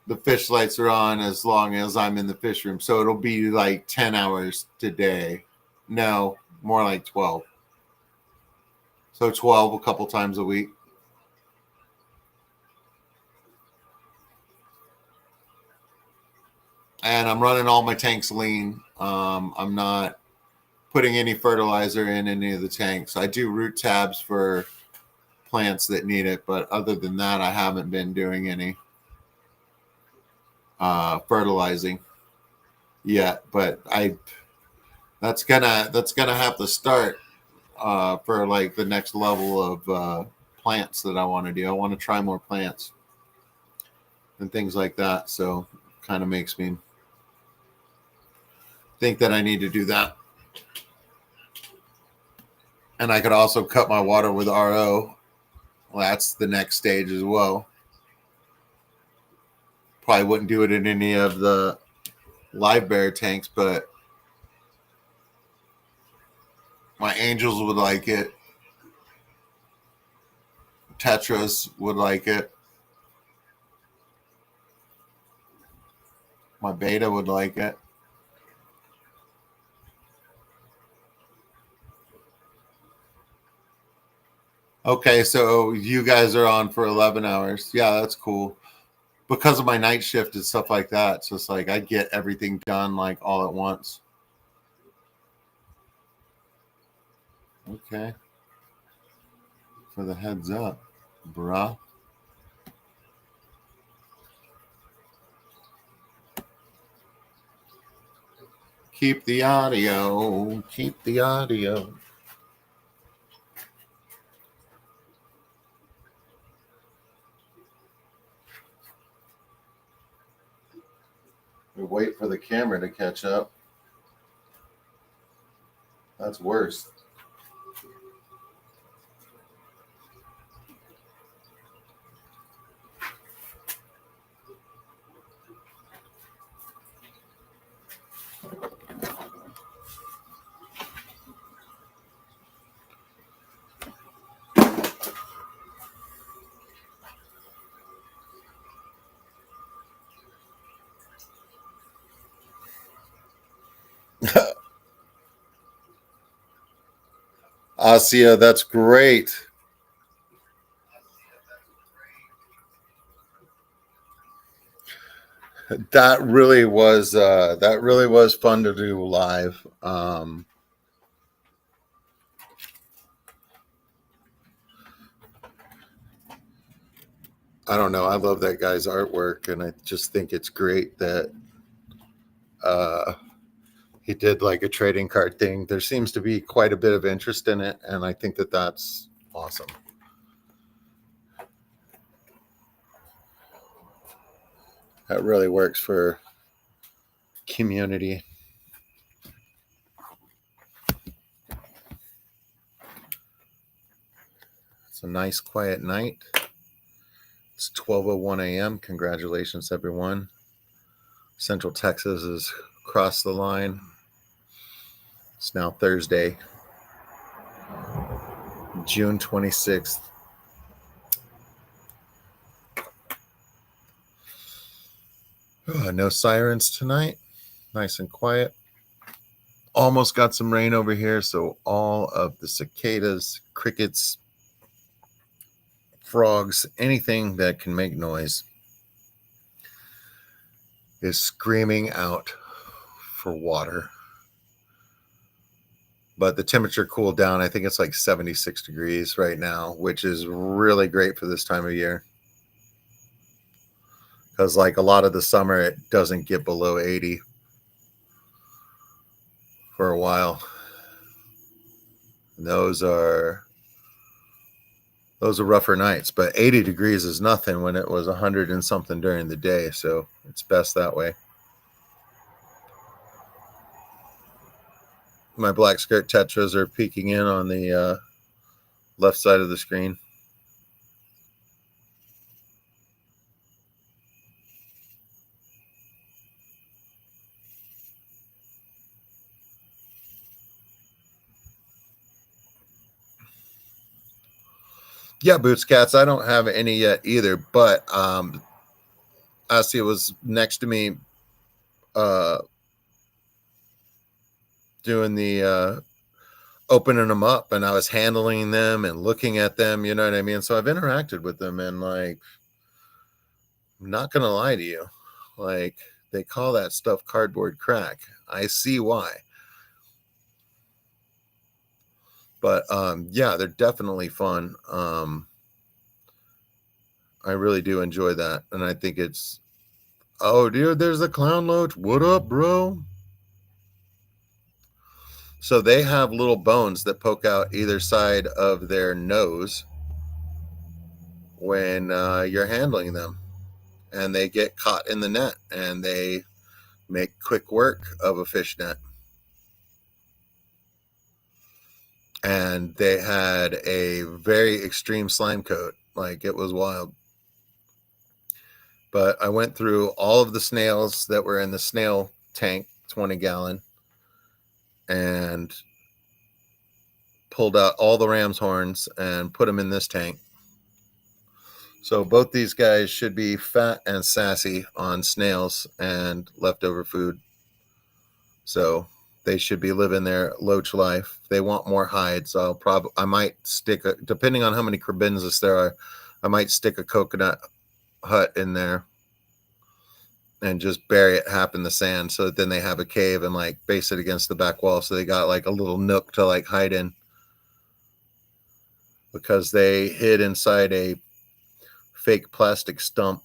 the fish lights are on as long as I'm in the fish room. So it'll be like 10 hours today. No, more like 12. So 12 a couple times a week. And I'm running all my tanks lean. I'm not putting any fertilizer in any of the tanks. I do root tabs for plants that need it, but other than that, I haven't been doing any fertilizing yet. But that's gonna have to start for like the next level of plants that I want to do. I want to try more plants and things like that. So kind of makes me think that I need to do that. And I could also cut my water with RO. Well, that's the next stage as well. Probably wouldn't do it in any of the live bear tanks, but my angels would like it. Tetras would like it. My beta would like it. Okay, so you guys are on for 11 hours. Yeah, that's cool. Because of my night shift and stuff like that. So it's like I get everything done like all at once. Okay. For the heads up, bruh. Keep the audio. Keep the audio. We wait for the camera to catch up. That's worse. Asia, that's great. That really was fun to do live. I don't know. I love that guy's artwork, and I just think it's great that he did like a trading card thing. There seems to be quite a bit of interest in it, and I think that that's awesome. That really works for community. It's a nice quiet night. It's 12:01 a.m. Congratulations, everyone. Central Texas has crossed the line. It's now Thursday, June 26th. No sirens tonight. Nice and quiet. Almost got some rain over here, so all of the cicadas, crickets, frogs, anything that can make noise is screaming out for water. But the temperature cooled down. I think it's like 76 degrees right now, which is really great for this time of year. Because like a lot of the summer, it doesn't get below 80 for a while. And those are rougher nights, but 80 degrees is nothing when it was 100 and something during the day, so it's best that way. My black skirt tetras are peeking in on the left side of the screen. Yeah, Boots Cats. I don't have any yet either, but Asia was next to me doing the opening them up, and I was handling them and looking at them, you know what I mean? So I've interacted with them, and like, I'm not gonna lie to you, like, they call that stuff cardboard crack. I see why. But yeah, they're definitely fun. I really do enjoy that, and I think it's, oh dude, there's a clown loach. What up, bro? So they have little bones that poke out either side of their nose when you're handling them, and they get caught in the net, and they make quick work of a fish net. And they had a very extreme slime coat, like it was wild. But I went through all of the snails that were in the snail tank, 20-gallon, and pulled out all the ram's horns and put them in this tank. So both these guys should be fat and sassy on snails and leftover food. So they should be living their loach life. They want more hides. I might stick depending on how many crabinzus there are, I might stick a coconut hut in there and just bury it half in the sand, so that then they have a cave and like base it against the back wall, so they got like a little nook to like hide in, because they hid inside a fake plastic stump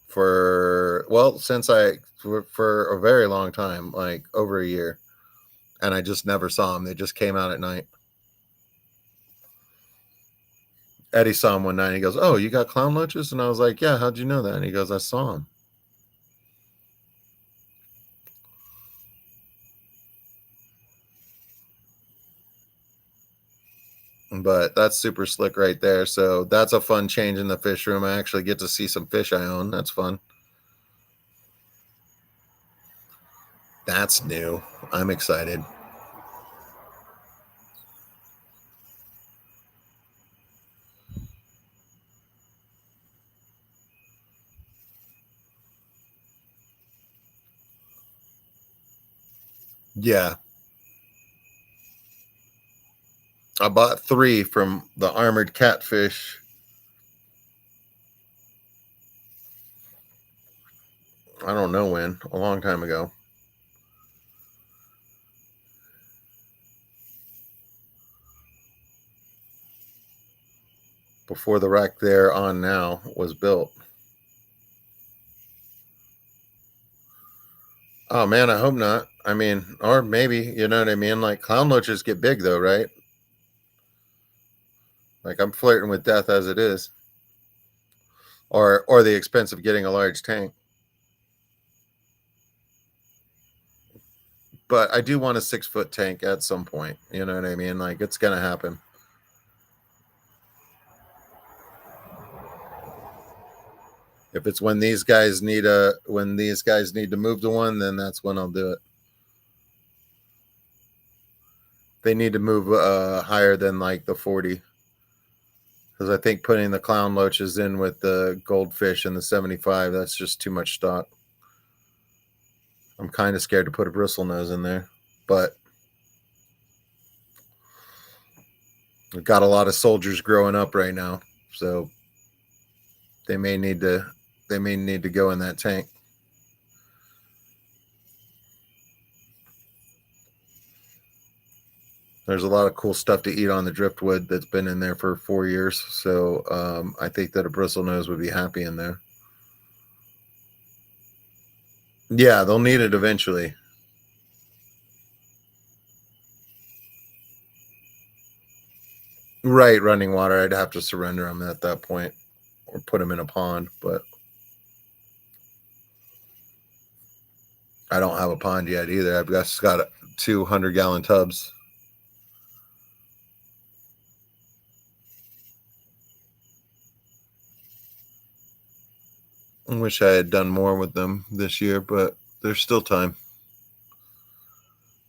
for a very long time, like over a year, and I just never saw them. They just came out at night. Eddie saw him one night and he goes, "Oh, you got clown loaches?" And I was like, "Yeah, how'd you know that?" And he goes, "I saw him." But that's super slick right there. So that's a fun change in the fish room. I actually get to see some fish I own. That's fun. That's new. I'm excited. Yeah. I bought 3 from the armored catfish. I don't know when, a long time ago. Before the wreck they're on now was built. Oh man, I hope not. I mean, or maybe, you know what I mean? Like, clown loaches get big though, right? Like, I'm flirting with death as it is. Or the expense of getting a large tank. But I do want a 6-foot tank at some point. You know what I mean? Like, it's gonna happen. If it's when these guys need to move to one, then that's when I'll do it. They need to move higher than like the 40, because I think putting the clown loaches in with the goldfish and the 75, that's just too much stock. I'm kind of scared to put a bristlenose in there, but we've got a lot of soldiers growing up right now, so they may need to go in that tank. There's a lot of cool stuff to eat on the driftwood that's been in there for 4 years, so I think that a bristlenose would be happy in there. Yeah, they'll need it eventually. Right, running water. I'd have to surrender them at that point or put them in a pond, but I don't have a pond yet either. I've just got 200-gallon tubs. I wish I had done more with them this year, but there's still time.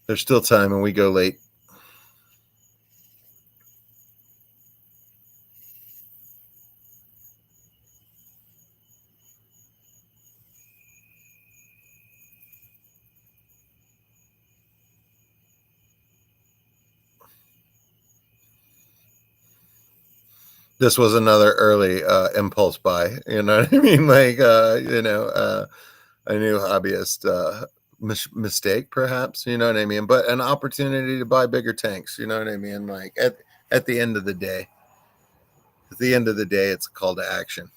There's still time, and we go late. This was another early impulse buy. You know what I mean? Like, a new hobbyist mistake, perhaps. You know what I mean? But an opportunity to buy bigger tanks. You know what I mean? Like at the end of the day, it's a call to action.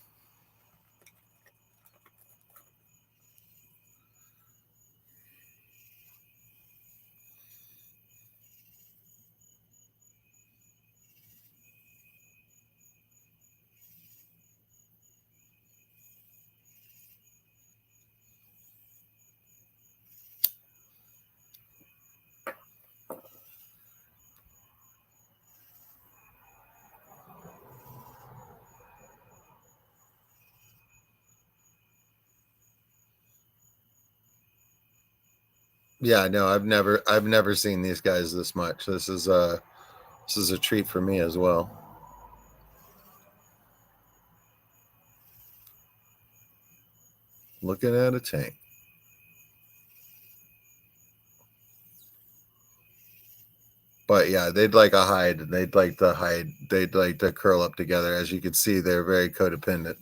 Yeah, no, I've never seen these guys this much. This is a treat for me as well. Looking at a tank. But yeah, they'd like a hide. They'd like to hide. They'd like to curl up together. As you can see, they're very codependent.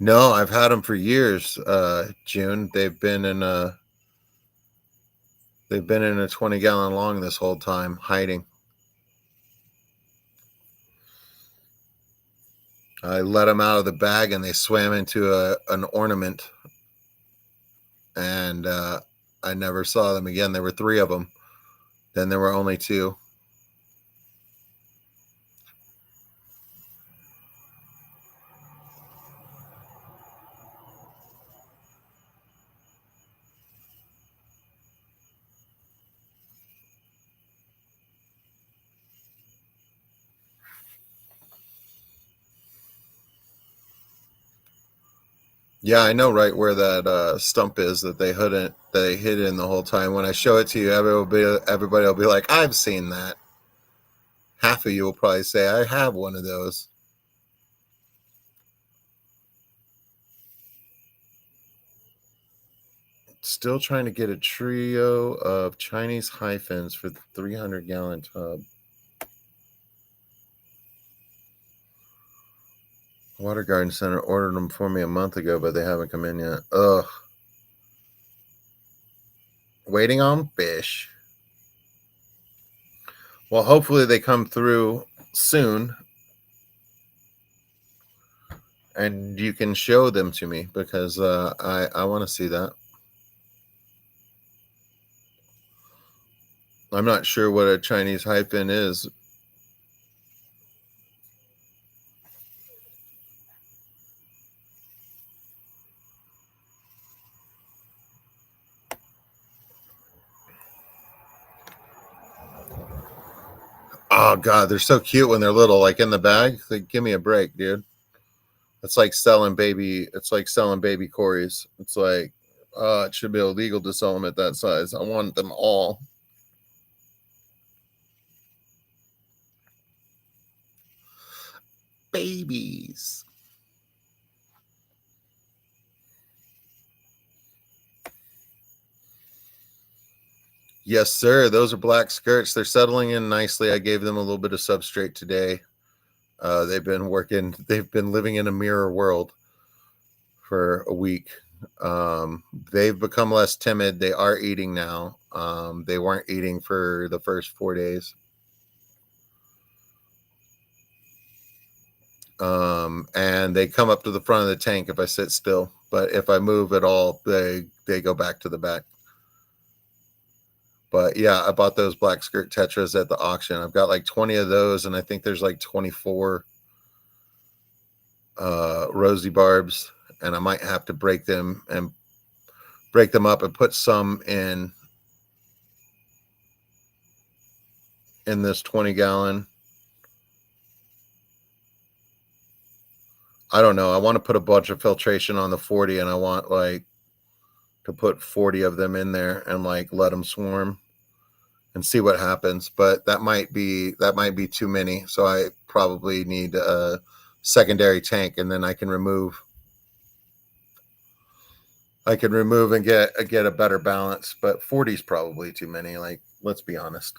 No, I've had them for years. June. They've been in a 20-gallon long this whole time, hiding. I let them out of the bag and they swam into an ornament, and I never saw them again. There were three of them. Then there were only two. Yeah, I know right where that stump is that they hid in the whole time. When I show it to you, everybody will be like, "I've seen that." Half of you will probably say, "I have one of those." Still trying to get a trio of Chinese hyphens for the 300-gallon tub. Water Garden Center ordered them for me a month ago, but they haven't come in yet. Ugh. Waiting on fish. Well, hopefully they come through soon and you can show them to me because I want to see that. I'm not sure what a Chinese hyphen is. Oh God, they're so cute when they're little, like in the bag. Like, give me a break, dude. It's like selling baby. It's like selling baby Corys. It's like, it should be illegal to sell them at that size. I want them all. Babies. Yes, sir. Those are black skirts. They're settling in nicely. I gave them a little bit of substrate today. They've been working. They've been living in a mirror world for a week. They've become less timid. They are eating now. They weren't eating for the first 4 days. and they come up to the front of the tank if I sit still. But if I move at all, they go back to the back. But yeah, I bought those black skirt tetras at the auction. I've got like 20 of those, and I think there's like 24 rosy barbs, and I might have to break them up and put some in this 20-gallon. I don't know. I want to put a bunch of filtration on the 40, and I want like to put 40 of them in there and like let them swarm and see what happens. But that might be too many. So I probably need a secondary tank, and then I can remove and get a better balance. But 40 is probably too many. Like, let's be honest.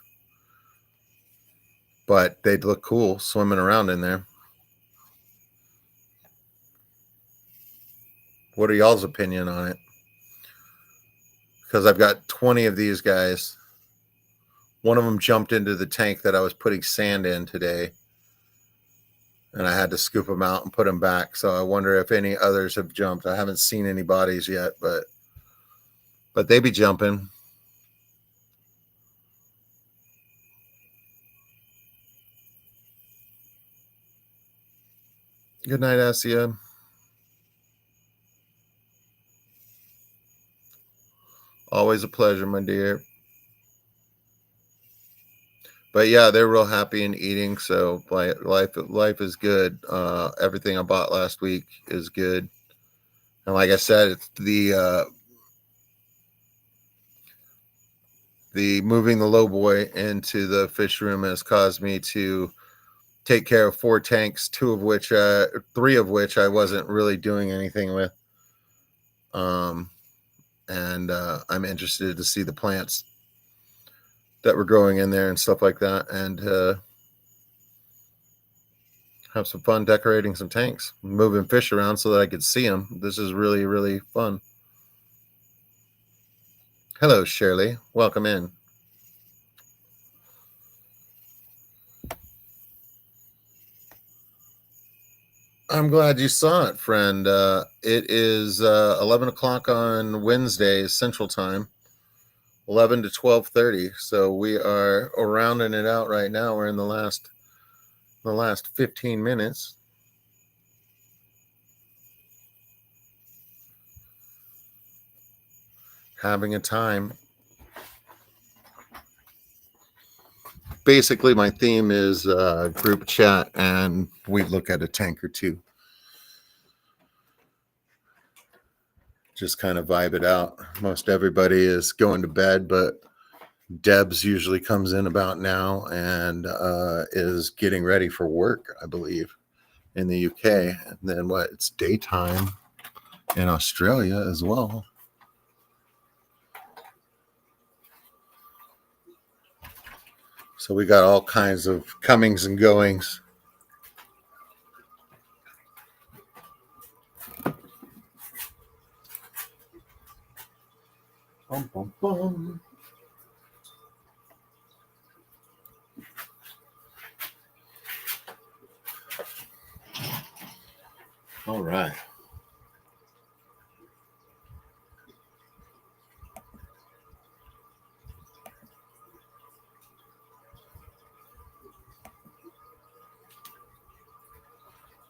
But they'd look cool swimming around in there. What are y'all's opinion on it? Because I've got 20 of these guys. One of them jumped into the tank that I was putting sand in today, and I had to scoop them out and put them back. So I wonder if any others have jumped. I haven't seen any bodies yet, but they be jumping. Good night, Asia. Always a pleasure, my dear. But yeah, they're real happy and eating. So life is good. Everything I bought last week is good. And like I said, it's the moving the low boy into the fish room has caused me to take care of 4 tanks, 3 of which I wasn't really doing anything with. And I'm interested to see the plants that were growing in there and stuff like that, and have some fun decorating some tanks, moving fish around so that I could see them. This is really, really fun. Hello, Shirley. Welcome in. I'm glad you saw it, friend. It is 11 o'clock on Wednesdays, Central Time, 11 to 12:30. So we are rounding it out right now. We're in the last 15 minutes. Having a time. Basically, my theme is group chat, and we look at a tank or two. Just kind of vibe it out. Most everybody is going to bed, but Debs usually comes in about now and is getting ready for work, I believe, in the UK. And then it's daytime in Australia as well. So we got all kinds of comings and goings. Bum, bum, bum. All right.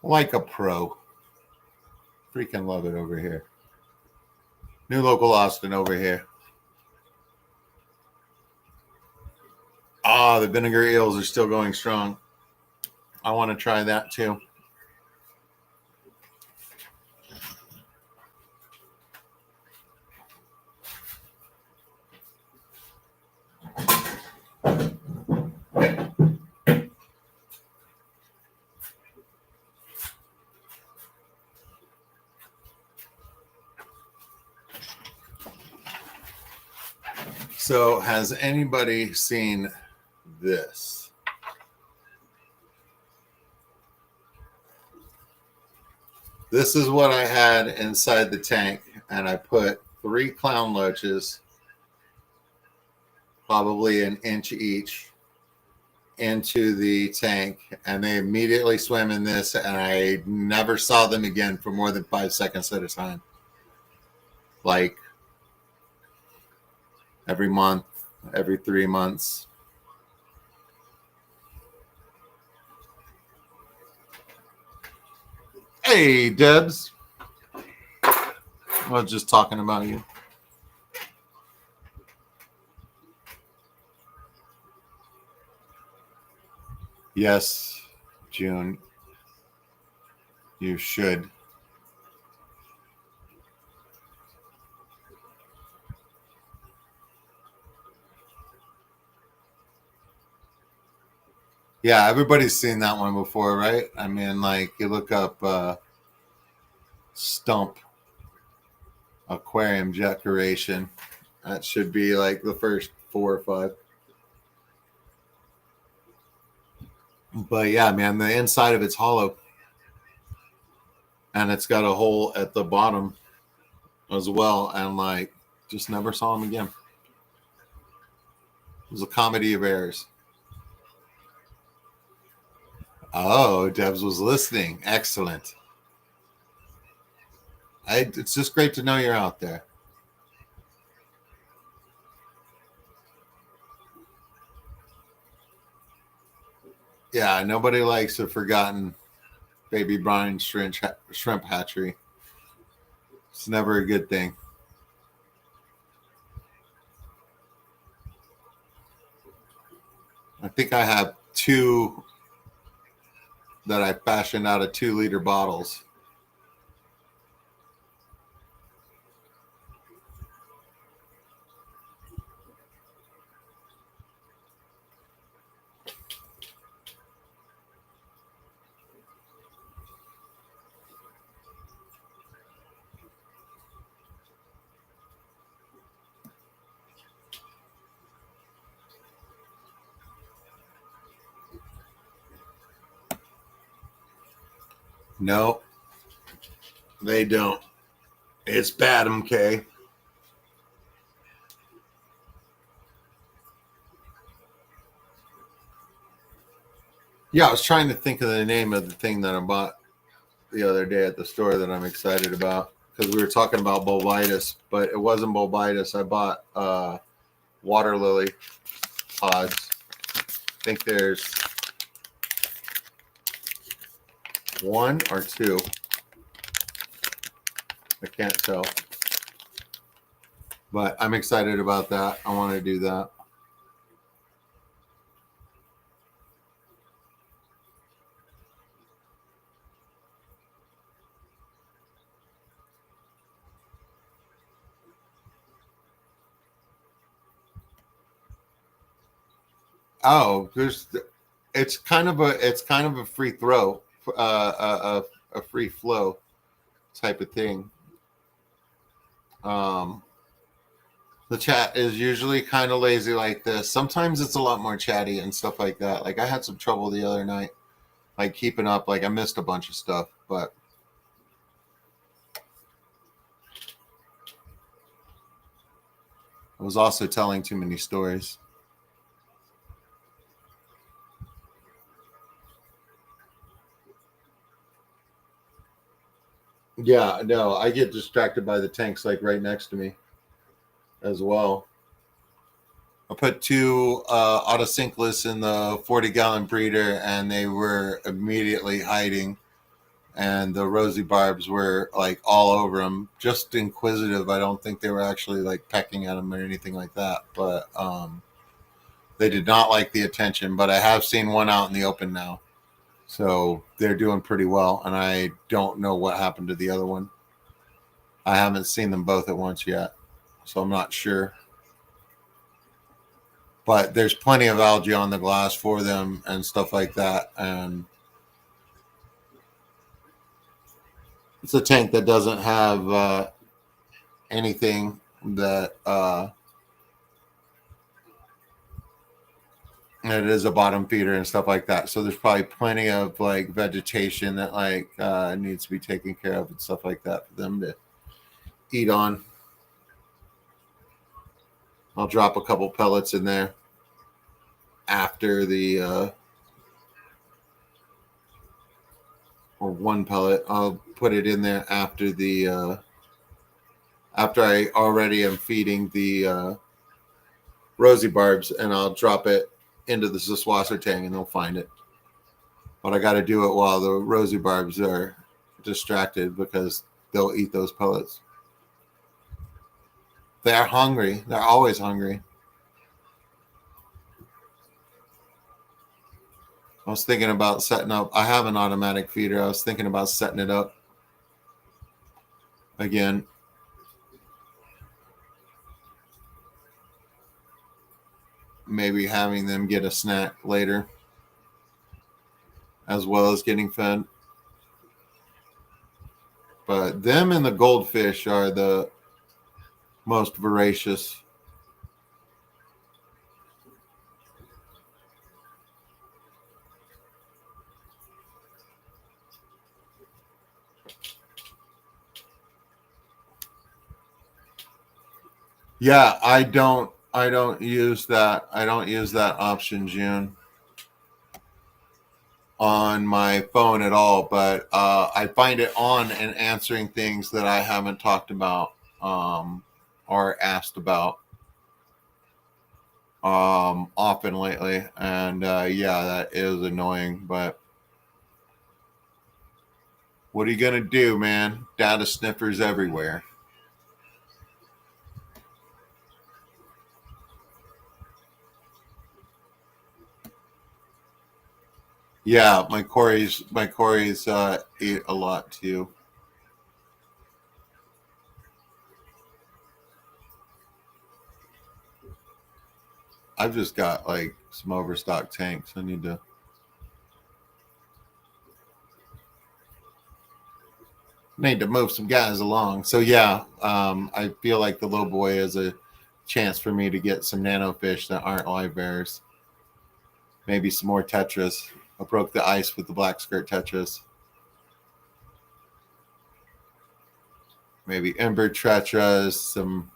Like a pro. Freaking love it over here. New local Austin over here. The vinegar eels are still going strong. I want to try that too. So, has anybody seen this? This is what I had inside the tank, and I put 3 clown loaches, probably an inch each, into the tank, and they immediately swam in this, and I never saw them again for more than 5 seconds at a time. Like every month, every 3 months. Hey, Debs. I was just talking about you. Yes, June. You should. Yeah, everybody's seen that one before, right? I mean, like you look up stump aquarium decoration. That should be like the first 4 or 5. But yeah, man, the inside of it's hollow, and it's got a hole at the bottom as well. And like, just never saw him again. It was a comedy of errors. Oh, Debs was listening. Excellent. It's just great to know you're out there. Yeah, nobody likes a forgotten baby brine shrimp hatchery. It's never a good thing. I think I have 2 that I fashioned out of 2-liter bottles. No, they don't. It's bad, MK. Yeah, I was trying to think of the name of the thing that I bought the other day at the store that I'm excited about, because we were talking about bulbitis, but it wasn't bulbitis. I bought water lily pods. I think there's 1 or 2. I can't tell. But I'm excited about that. I want to do that. Oh, it's kind of a free throw, a free flow type of thing. Um, the chat is usually kind of lazy like this. Sometimes it's a lot more chatty and stuff like that. Like I had some trouble the other night, like keeping up. Like I missed a bunch of stuff, but I was also telling too many stories. Yeah, no, I get distracted by the tanks like right next to me as well. I put 2 autocinkless in the 40-gallon breeder, and they were immediately hiding. And the rosy barbs were like all over them, just inquisitive. I don't think they were actually like pecking at them or anything like that, but they did not like the attention. But I have seen one out in the open now, so they're doing pretty well. And I don't know what happened to the other one. I haven't seen them both at once yet, so I'm not sure. But there's plenty of algae on the glass for them and stuff like that. And it's a tank that doesn't have anything that it is a bottom feeder and stuff like that. So there's probably plenty of like vegetation that like needs to be taken care of and stuff like that for them to eat on. I'll drop a couple pellets in there. after the or one pellet. I'll put it in there after the after I already am feeding the rosy barbs, and I'll drop it into the Swasser tank, and they'll find it. But I got to do it while the rosy barbs are distracted because they'll eat those pellets. They're hungry. They're always hungry. I was thinking about setting up. I have an automatic feeder. I was thinking about setting it up again. Maybe having them get a snack later as well as getting fed. But them and the goldfish are the most voracious. Yeah, I don't use that. I don't use that option, June, on my phone at all. But I find it on and answering things that I haven't talked about or asked about often lately. And yeah, that is annoying. But what are you gonna do, man? Data sniffers everywhere. Yeah, my Corey's eat a lot too. I've just got like some overstock tanks. I need to move some guys along. So yeah, I feel like the low boy is a chance for me to get some nano fish that aren't live bears. Maybe some more tetras. I broke the ice with the black skirt tetras. Maybe ember tetras, some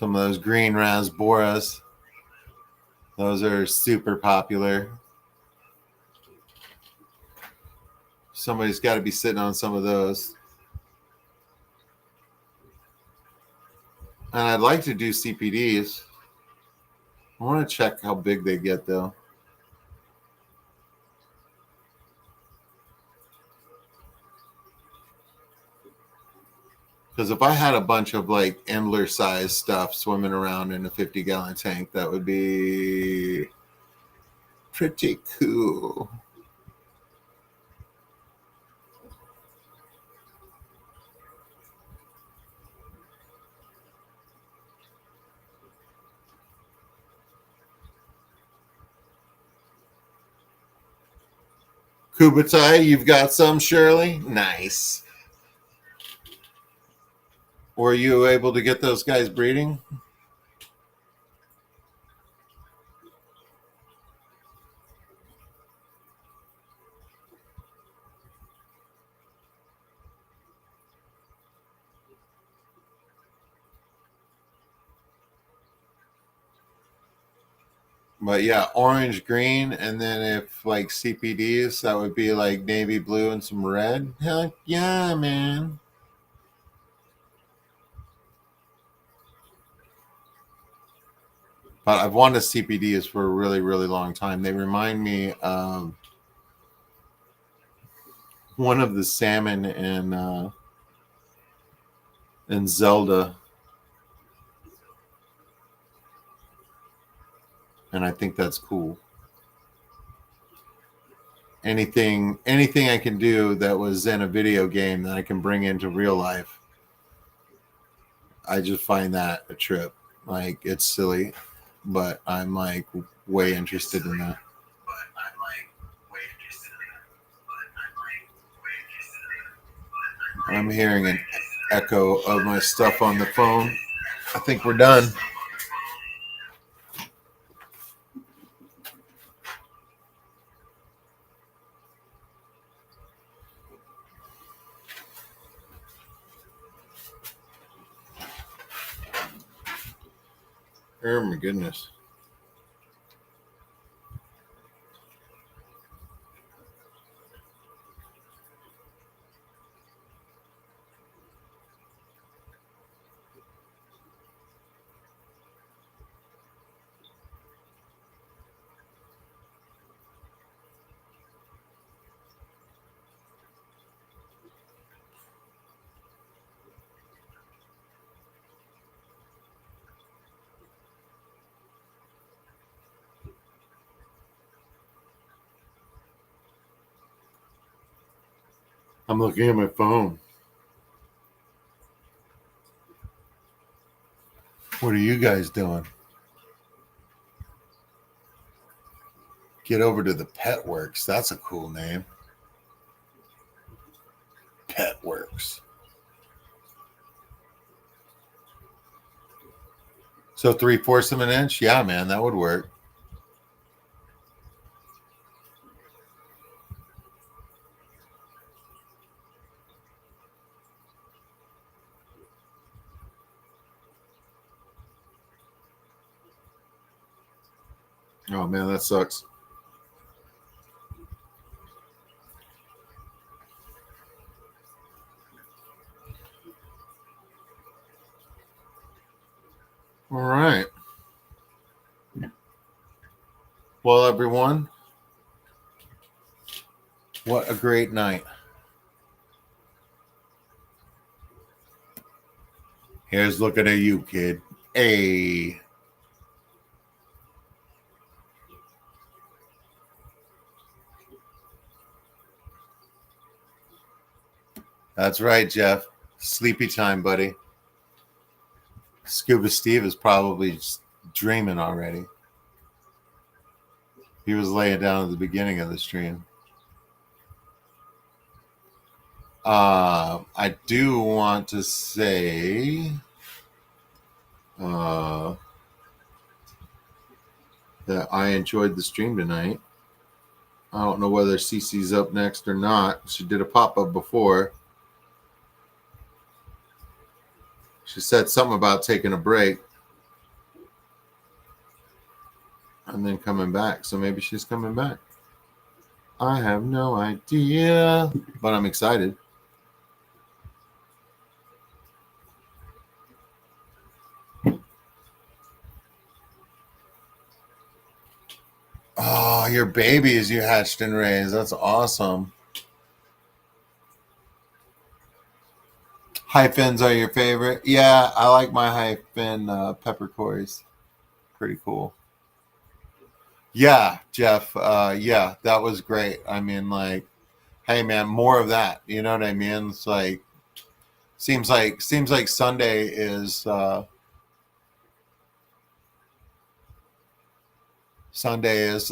of those green rasboras. Those are super popular. Somebody's got to be sitting on some of those. And I'd like to do CPDs. I want to check how big they get though. Because if I had a bunch of like Endler size stuff swimming around in a 50-gallon tank, that would be pretty cool. Kubutai, you've got some, Shirley? Nice. Were you able to get those guys breeding? But yeah, orange, green, and then if like CPDs, that would be like navy blue and some red. Heck yeah, man. But I've wanted CPDs for a really, really long time. They remind me of one of the salmon in Zelda, and I think that's cool. Anything I can do that was in a video game that I can bring into real life, I just find that a trip. Like it's silly, but I'm like way interested in that. I'm hearing an echo of my stuff on the phone. I think we're done. Oh my goodness. I'm looking at my phone. What are you guys doing? Get over to the Pet Works. That's a cool name. Pet Works. So 3/4 of an inch? Yeah, man, that would work. Oh man, that sucks. All right. Well, everyone, what a great night. Here's looking at you, kid. Hey. That's right, Jeff. Sleepy time, buddy. Scuba Steve is probably just dreaming already. He was laying down at the beginning of the stream. I do want to say that I enjoyed the stream tonight. I don't know whether Cece's up next or not. She did a pop-up before. She said something about taking a break and then coming back. So maybe she's coming back. I have no idea, but I'm excited. Oh, your babies you hatched and raised. That's awesome. High fins are your favorite? Yeah, I like my high fin peppercorns. Pretty cool. Yeah, Jeff. Yeah, that was great. I mean, like, hey, man, more of that. You know what I mean? It's like seems like Sunday is the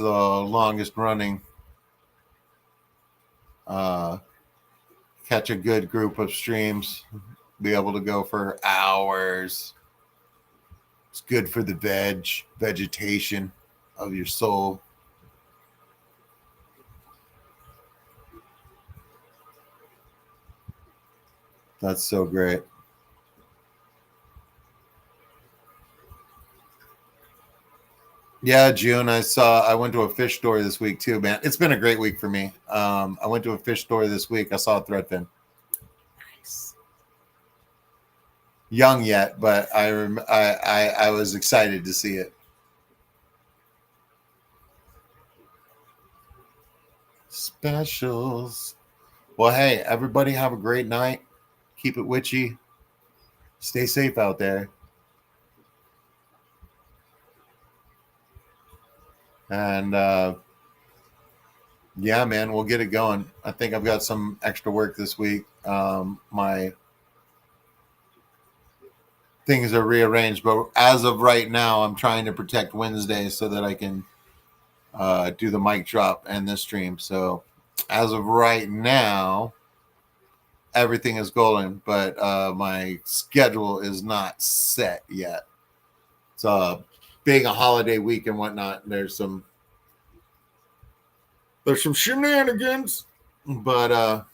longest running. Uh, Catch a good group of streams, be able to go for hours. It's good for the vegetation of your soul. That's so great. Yeah, June. I went to a fish store this week too, man. It's been a great week for me. I went to a fish store this week. I saw a threadfin. Nice. Young yet, but I was excited to see it. Specials. Well, hey, everybody have a great night. Keep it witchy. Stay safe out there. And yeah, man, we'll get it going. I think I've got some extra work this week. My things are rearranged, but as of right now, I'm trying to protect Wednesday so that I can do the mic drop and this stream. So as of right now, everything is golden, but my schedule is not set yet. So being a holiday week and whatnot, there's some shenanigans, but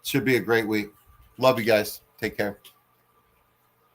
should be a great week. Love you guys. Take care.